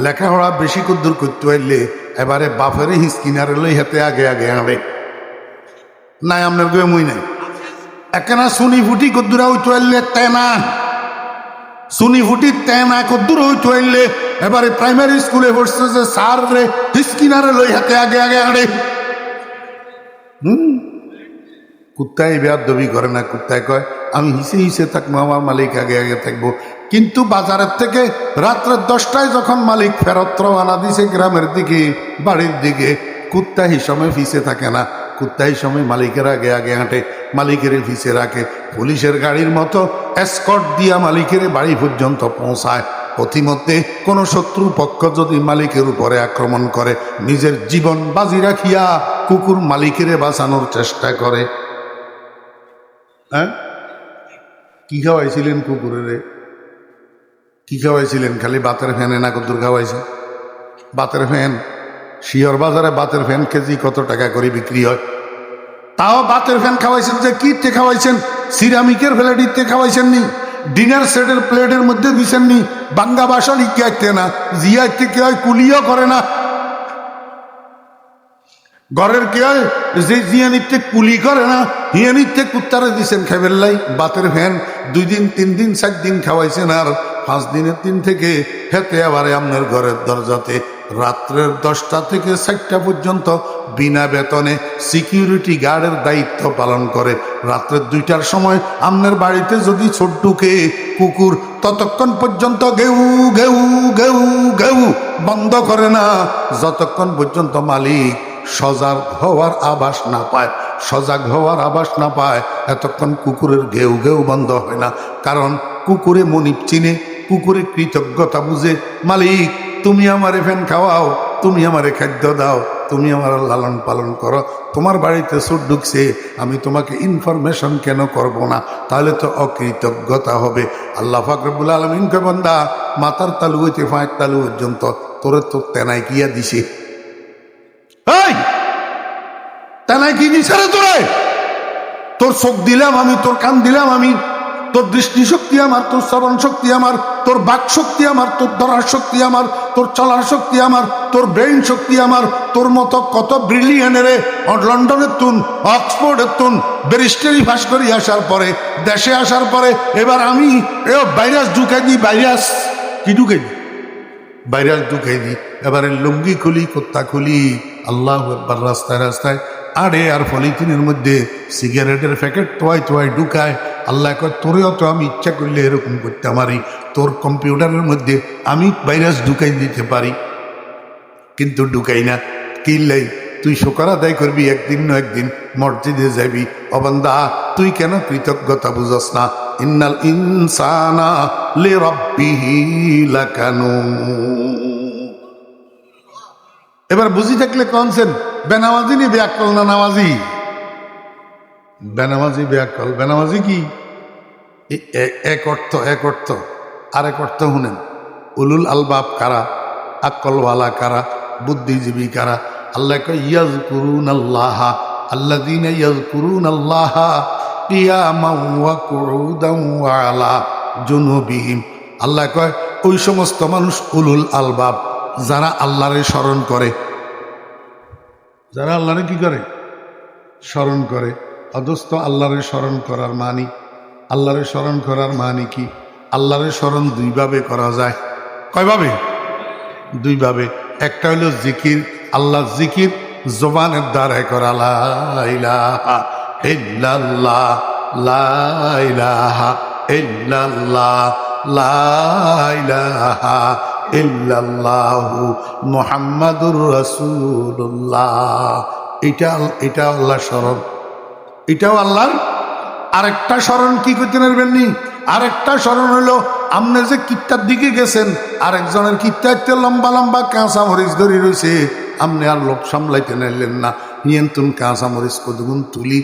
লেখাপড়া বেশি কদ্দুর করতে পারলে এবারে বাপেরে হিসকিনারে লই হাতে আগে আগে আনবে। নাই আপনার গয়ে মুই নাই, একখানা সুনি ফুটি কদ্দুরা হইতে পারলে তেনা, সুনি ফুটি তেনা কদ্দুর হইতে পারলে এবারে প্রাইমারি স্কুলে পড়ছে যে সার রে হিসকিনারে লই হাতে আগে আগে আনে। কুত্তায় বেয়াদবি করে না, কুত্তায় কয় আমি হিসে হিসে থাকবো, আমার মালিক আগে আগে থাকবো। কিন্তু বাজারের থেকে রাত্রে 10টায় যখন মালিক ফেরত রওনা দিছে গ্রামের দিকে, বাড়ির দিকে, কুত্তা এই সময় ফিসে থাকে না। কুত্তা এই সময় মালিকের আগে আগে হাঁটে, মালিকের ফিসে রাখে। পুলিশের গাড়ির মতো এসকর্ট দিয়া মালিকের বাড়ি পর্যন্ত পৌঁছায়। পথিমধ্যে কোনো শত্রু পক্ষ যদি মালিকের উপরে আক্রমণ করে, নিজের জীবন বাজি রাখিয়া কুকুর মালিকের বাঁচানোর চেষ্টা করে। হ্যাঁ, কি খাওয়াইছিলেন কুকুরের? কি খাওয়াইছিলেন? খালি বাতের ফ্যানে না কদ্দুর খাওয়াইছে? বাতের ফ্যান, শিয়র বাজারে বাতের ফ্যান কেজি কত টাকা করে বিক্রি হয়? তাও বাতের ফ্যান খাওয়াইছেন যে কিতে খাওয়াইছেন? সিরামিকের প্লেটিতে খাওয়াইছেন নি? ডিনার সেটের প্লেটের মধ্যে দিছেন নি? বাঙ্গা বাসন ইকে না, জিয়াইতে কে হয় কুলিও করে না। ঘরের কে হয় যে জিয়ানিতে কুলি করে না, হিয়ানিতে কুত্তারে দিছেন খাইবেন লাই। বাতের ফ্যান 2 দিন 3 দিন 4 দিন খাওয়াইছেন আর 5 দিনের দিন থেকে হেতে আবার আপনার ঘরের দরজাতে রাত্রের 10টা থেকে 4টা পর্যন্ত বিনা বেতনে সিকিউরিটি গার্ডের দায়িত্ব পালন করে। রাত্রের 2টার সময় আপনার বাড়িতে যদি ছোট্টুকে কুকুর ততক্ষণ পর্যন্ত ঘেউ ঘেউ ঘেউ ঘেউ বন্ধ করে না যতক্ষণ পর্যন্ত মালিক সজাগ হওয়ার আভাস না পায়। সজাগ হওয়ার আভাস না পায় এতক্ষণ কুকুরের ঘেউ ঘেউ বন্ধ হয় না। কারণ কুকুরে মনিব চিনে, কুকুরে কৃতজ্ঞতা বুঝে, মালিক তুমি আমারে ফ্যান খাওয়াও, তুমি আমারে খাদ্য দাও, তুমি আমার লালন পালন করো, তোমার বাড়িতে চোর ঢুকছে, আমি তোমাকে ইনফরমেশন কেন করব না? তাহলে তো অকৃতজ্ঞতা হবে। আল্লাহ পাক রব্বুল আলামিনকে বান্দা মাথার তালু হইতে পায়ের তালু পর্যন্ত তোরে তো তেনাই কিয়া দিছে। এই তেনাই কি দিছে রে তোরে? তোর চোখ দিলাম আমি, তোর কান দিলাম আমি, তোর দৃষ্টিশক্তি আমার, তোর শ্রবণ শক্তি আমার, তোর বাক শক্তি আমার, তোর ধরার শক্তি আমার, তোর চলার শক্তি আমার, তোর ব্রেইন শক্তি আমার। তোর মতো কত ব্রিলিয়ানেরে লন্ডনের তুন, অক্সফোর্ডের তুন ব্যারিস্টারি পাস করি আসার পরে, দেশে আসার পরে এবার আমি ভাইরাস ঢুকাই দিই। ভাইরাস কি ঢুকাই দিই? ভাইরাস ঢুকাই দিই। এবারে লুঙ্গি খুলি, কোত্তা খুলি, আল্লাহু আকবার, রাস্তায় রাস্তায় আরে আর পলিথিনের মধ্যে সিগারেটের প্যাকেট তোয়াই ঢুকায়। আল্লাহ কয় তোরেও তো আমি ইচ্ছা করলে এরকম করতে পারি, তোর কম্পিউটারের মধ্যে আমি ভাইরাস ঢুকাই দিতে পারি, কিন্তু ঢুকাই না। কিল্লাই তুই শুকর আদায় করবি, একদিন না একদিন মসজিদে যাবি। অবান্দা তুই কেন কৃতজ্ঞতা বুঝস না? ইন্নাল ইনসানা লিরাব্বিহি লাকানুন। এবার বুঝি থাকলে কনছেন বেনামাজি নি ব্যাকল না নামাজি? বেনামাজি ব্যাকল। বেনামাজি কি? এক অর্থ, এক অর্থ। আরেক অর্থ শুনেন, উলুল আলবাব কারা, আকলওয়ালা কারা, বুদ্ধিজীবী কারা? আল্লাহ কয় ইয়াজকুরুন আল্লাহ, আল্লাযীনা ইয়াজকুরুন আল্লাহ কিয়ামান ওয়া কুউদান ওয়া আলা জুনুবিহিম। আল্লাহ কয় ওই সমস্ত মানুষ উলুল আলবাব যারা আল্লাহরে স্মরণ করে। যারা আল্লাহরে কি করে? স্মরণ করে। অথচ আল্লাহরে স্মরণ করার মানি, আল্লাহরে স্মরণ করার মানে কি? আল্লাহরে স্মরণ দুইভাবে করা যায়। কয়ভাবে? দুইভাবে। একটা হলো জিকির, আল্লাহ জিকির জবানের দ্বারাই করা, লা ইলাহা ইল্লাল্লাহ, লা ইলাহা ইল্লাল্লাহ, লা ইলাহা ইল্লাল্লাহু মুহাম্মাদুর রাসূলুল্লাহ। এটা আল্লাহ স্মরণ, এটাও আল্লাহর। আরেকটা স্মরণ কি করতে পারবেননি? আরেকটা স্মরণ হলো আপনি যে কিত্তার দিকে গেছেন, আরেকজনের কিত্তাতে লম্বা লম্বা কাঁচা মরিচ ধরে রয়েছে, আপনি আর লোক সামলাইতে নাইলেন না, নিয়ন্ত্রণ কাঁচা মরিচ কতগুণ তুলি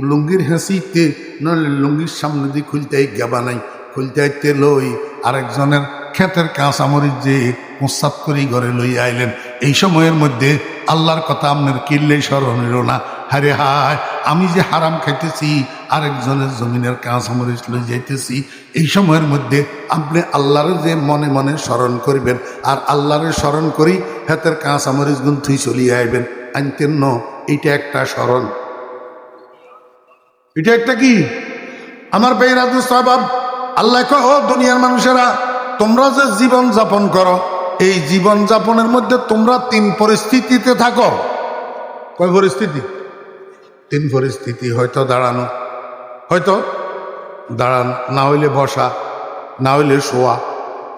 লুঙ্গির হেঁচিতে, নইলে লুঙ্গির সামনে দিয়ে খুলতে গেবা নাই, খুলতে আইতে লই আরেকজনের ক্ষেতের কাঁচা মরিচ যে প্রস্তাব করি ঘরে লই আইলেন। এই সময়ের মধ্যে আল্লাহর কথা আপনার কিনলেই স্মরণ হইল না। হারে হায়, আমি যে হারাম খাইতেছি, আরেকজনের জমিনের কাঁচা মরিচ লই যাইতেছি। এই সময়ের মধ্যে আপনি আল্লাহর যে মনে মনে স্মরণ করবেন, আর আল্লাহরে স্মরণ করি হাতের কাঁচা মরিচ গুণ থুই চলিয়ে আইবেন আনতেন ন। এইটা একটা স্মরণ। এটা একটা কি আমার বেরাদু সাহাব। আল্লাহ কয় ও দুনিয়ার মানুষেরা, তোমরা যে জীবন যাপন করো, এই জীবন যাপনের মধ্যে তোমরা 3 পরিস্থিতিতে থাকো। কয় পরিস্থিতি? 3 পরিস্থিতি। হয়তো দাঁড়ানো, হয়তো দাঁড়ানো, না হইলে বসা, না হইলে শোয়া।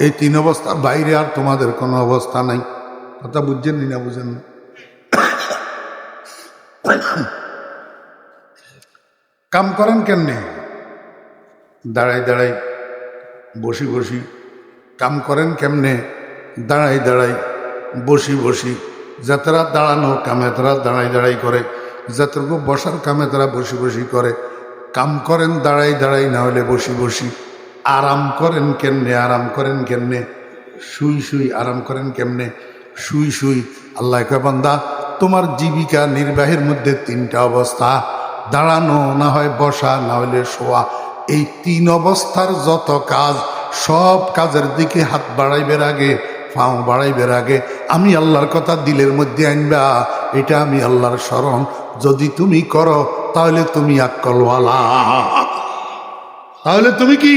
এই 3 অবস্থার বাইরে আর তোমাদের কোনো অবস্থা নাই। কথা বুঝছেন না? বুঝেন? কাম করেন কেমনে? দাঁড়াই দাঁড়াই, বসি বসি। কাম করেন কেমনে? দাঁড়াই দাঁড়াই, বসি বসি। যাত্রা দাঁড়ানো কামে তারা দাঁড়াই দাঁড়াই করে, যাত্রকে বসার কামে তারা বসি বসি করে। কাম করেন দাঁড়াই দাঁড়াই, না হলে বসি বসি। আরাম করেন কেমনে? আরাম করেন কেমনে? শুই শুই। আরাম করেন কেমনে? শুই শুই। আল্লাহ কয় বান্দা, তোমার জীবিকা নির্বাহের মধ্যে 3টা অবস্থা, দাঁড়ানো, না হয় বসা, না হলে শোয়া। এই 3 অবস্থার যত কাজ, সব কাজের দিকে হাত বাড়াইবার আগে, পাও বাড়াইবার আগে আমি আল্লাহর কথা দিলের মধ্যে আনবা। এটা আমি আল্লাহর স্মরণ যদি তুমি করো, তাহলে তুমি আকলওয়ালা। তাহলে তুমি কি?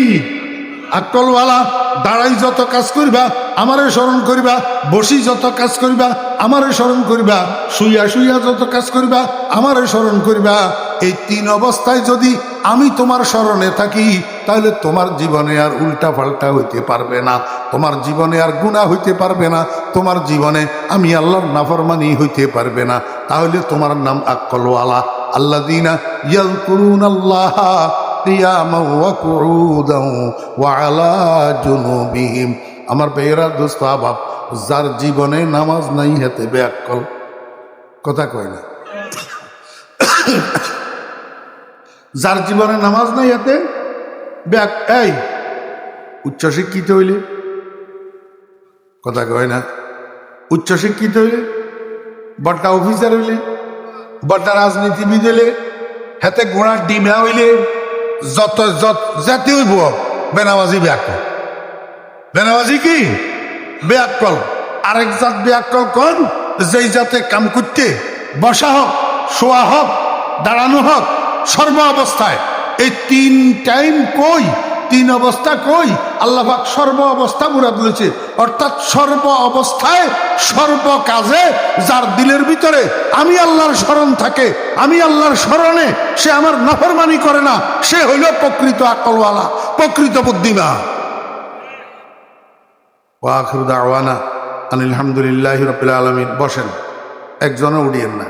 আকলওয়ালা দাঁড়াই যত কাজ করিবা আমারে স্মরণ করিবা, বসি যত কাজ করিবা আমারে স্মরণ করিবা, শুইয়া শুইয়া যত কাজ করিবা আমারে স্মরণ করিবা। এই তিন অবস্থায় যদি আমি তোমার স্মরণে থাকি তাহলে তোমার জীবনে আর উল্টা পাল্টা হইতে পারবে না, তোমার জীবনে আর গুনাহ হইতে পারবে না, তোমার জীবনে আমি আল্লাহর নাফরমানি হইতে পারবে না। তাহলে তোমার নাম আকলওয়ালা। আল্লাযীনা ইয়াযকুরুনাল্লাহ কিয়ামান ওয়া কুউদান ওয়া আলা জুনুবিহিম। আমার ভাইয়েরা, দোস্ত, আবাব, যার জীবনে নামাজ নাই হেতে বেআক্কল। কথা কয় না? যার জীবনে নামাজ নাই হাতে এই উচ্চশিক্ষিত হইলে, কথা কয় না, উচ্চশিক্ষিত হইলে, বড়টা অফিসার হইলে, বড়টা রাজনীতিবিদ হইলে, হাতে ঘোড়ার ডিমা হইলে, যত জাতি হইব বেনামাজি বেআক্কল। বেনামাজি কি? বেআক্কল। আরেক জাত বেআক্কল কোন? যেই জাতে কাম করতে বসা হোক, শোয়া হোক, দাঁড়ানো হোক, সর্ব অবস্থায় এই তিন টাইম কই, তিন অবস্থা কই? আল্লাহ পাক সর্ব অবস্থা মুরাদ বলেছে, অর্থাৎ সর্ব অবস্থায় সর্ব কাজে যার দিলের ভিতরে আমি আল্লাহর স্মরণ থাকে, আমি আল্লাহর স্মরণে সে আমার নাফরমানি করে না, সে হইল প্রকৃত আকলওয়ালা, প্রকৃত বুদ্ধিমান। ওয়া আখিরু দাওয়ানা আনিল হামদুলিল্লাহি রাব্বিল আলামিন। বসেন, একজনও উড়িয়েন না।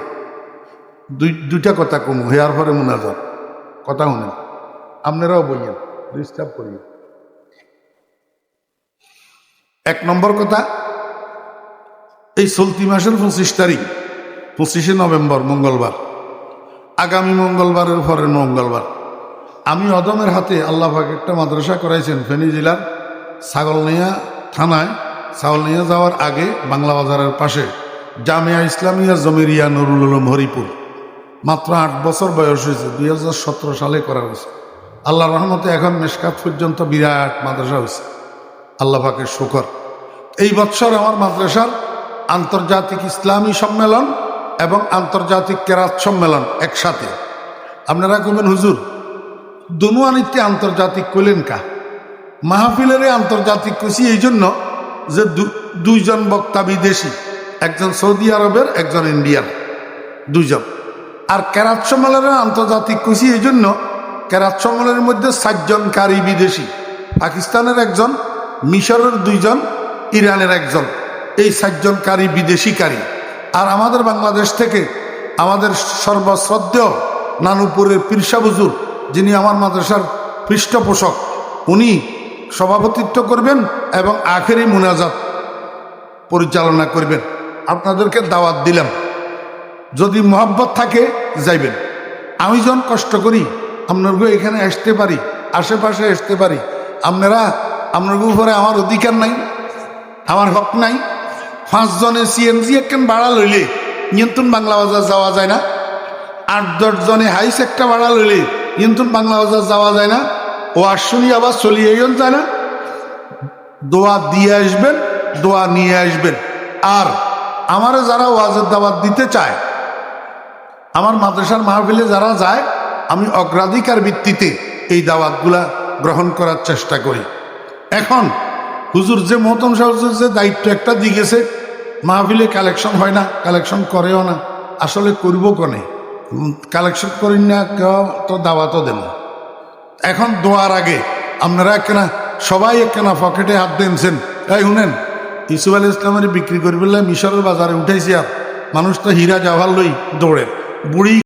দুইটা কথা কম হেয়ার পরে মুনাজাত কথা শুনেন, আপনারাও বইয়েন, ডিস্টার্ব করিয়েন। এক নম্বর কথা, এই চলতি মাসের 25 তারিখ, 25শে নভেম্বর মঙ্গলবার, আগামী মঙ্গলবারের পরের মঙ্গলবার আমি অদমের হাতে আল্লাহ পাক একটা মাদ্রাসা করাইছেন ফেনী জেলার ছাগলনাইয়া থানায়। ছাগলনাইয়া যাওয়ার আগে বাংলা বাজারের পাশে জামিয়া ইসলামিয়া জমিরিয়া নুরুল উলুম হরিপুর। মাত্র 8 বছর বয়স হয়েছে, 2017 সালে করা হয়েছে। আল্লাহর রহমতে এখন মেশকাত পর্যন্ত বিরাট মাদ্রাসা হয়েছে, আল্লাহ পাকের শুকর। এই বছর আমার মাদ্রাসার আন্তর্জাতিক ইসলামী সম্মেলন এবং আন্তর্জাতিক কেরাত সম্মেলন একসাথে। আপনারা কবেন হুজুর দুনুয়ানিতে আন্তর্জাতিক কইলেন কা? মাহফিলের আন্তর্জাতিক কইছি এই জন্য যে দুইজন বক্তা বিদেশি, একজন সৌদি আরবের, একজন ইন্ডিয়ার, দুইজন। আর কেরাত সম্মেলনের আন্তর্জাতিক কইছি এই জন্য, কেরাত সম্মেলনের মধ্যে 7 জন কারি বিদেশি, পাকিস্তানের একজন, মিশরের 2 জন, ইরানের একজন, এই 7 জন কারি বিদেশি কারি। আর আমাদের বাংলাদেশ থেকে আমাদের সর্বশ্রদ্ধেয় নানুপুরের পীরসা হুজুর, যিনি আমার মাদ্রাসার পৃষ্ঠপোষক, উনি সভাপতিত্ব করবেন এবং আখেরি মুনাজাত পরিচালনা করবেন। আপনাদেরকে দাওয়াত দিলাম, যদি মহব্বত থাকে যাইবেন। আমি যখন কষ্ট করি আপনারকে এখানে আসতে পারি, আশেপাশে আসতে পারি, আপনার উপরে আমার অধিকার নাই, আমার হক নাই। 5 জনে সিএনজি একখান ভাড়া লইলে নিয়ন্ত্রণ বাংলা বাজার যাওয়া যায় না, 8-10 জনে হাইস একটা ভাড়া লইলে নিয়ন্ত্রণ বাংলা বাজার যাওয়া যায় না। ও শুনি আবার চলিয়ে যায় না। দোয়া দিয়ে আসবেন, দোয়া নিয়ে আসবেন। আর আমারে যারা ওয়াজের দাওয়াত দিতে চায়, আমার মাদ্রাসার মাহফিলে যারা যায়, আমি অগ্রাধিকার ভিত্তিতে এই দাওয়াতগুলা গ্রহণ করার চেষ্টা করি। এখন হুজুর যে মোহতম সাহেব যে দায়িত্ব একটা দিয়ে গেছে, মাহফিলে কালেকশন হয় না, কালেকশন করেও না, আসলে করব কনে, কালেকশন করেন না কেউ তো দাওয়াতও দেন। এখন দোয়ার আগে আপনারা একখানা সবাই একখানা পকেটে হাত দিনছেন, এই শুনেন ইউসুফ আলী ইসলামের বিক্রি করবে মিশরের বাজারে উঠাইছি, আর মানুষ তো হীরা জাওহার লই দৌড়ে, বুড়ি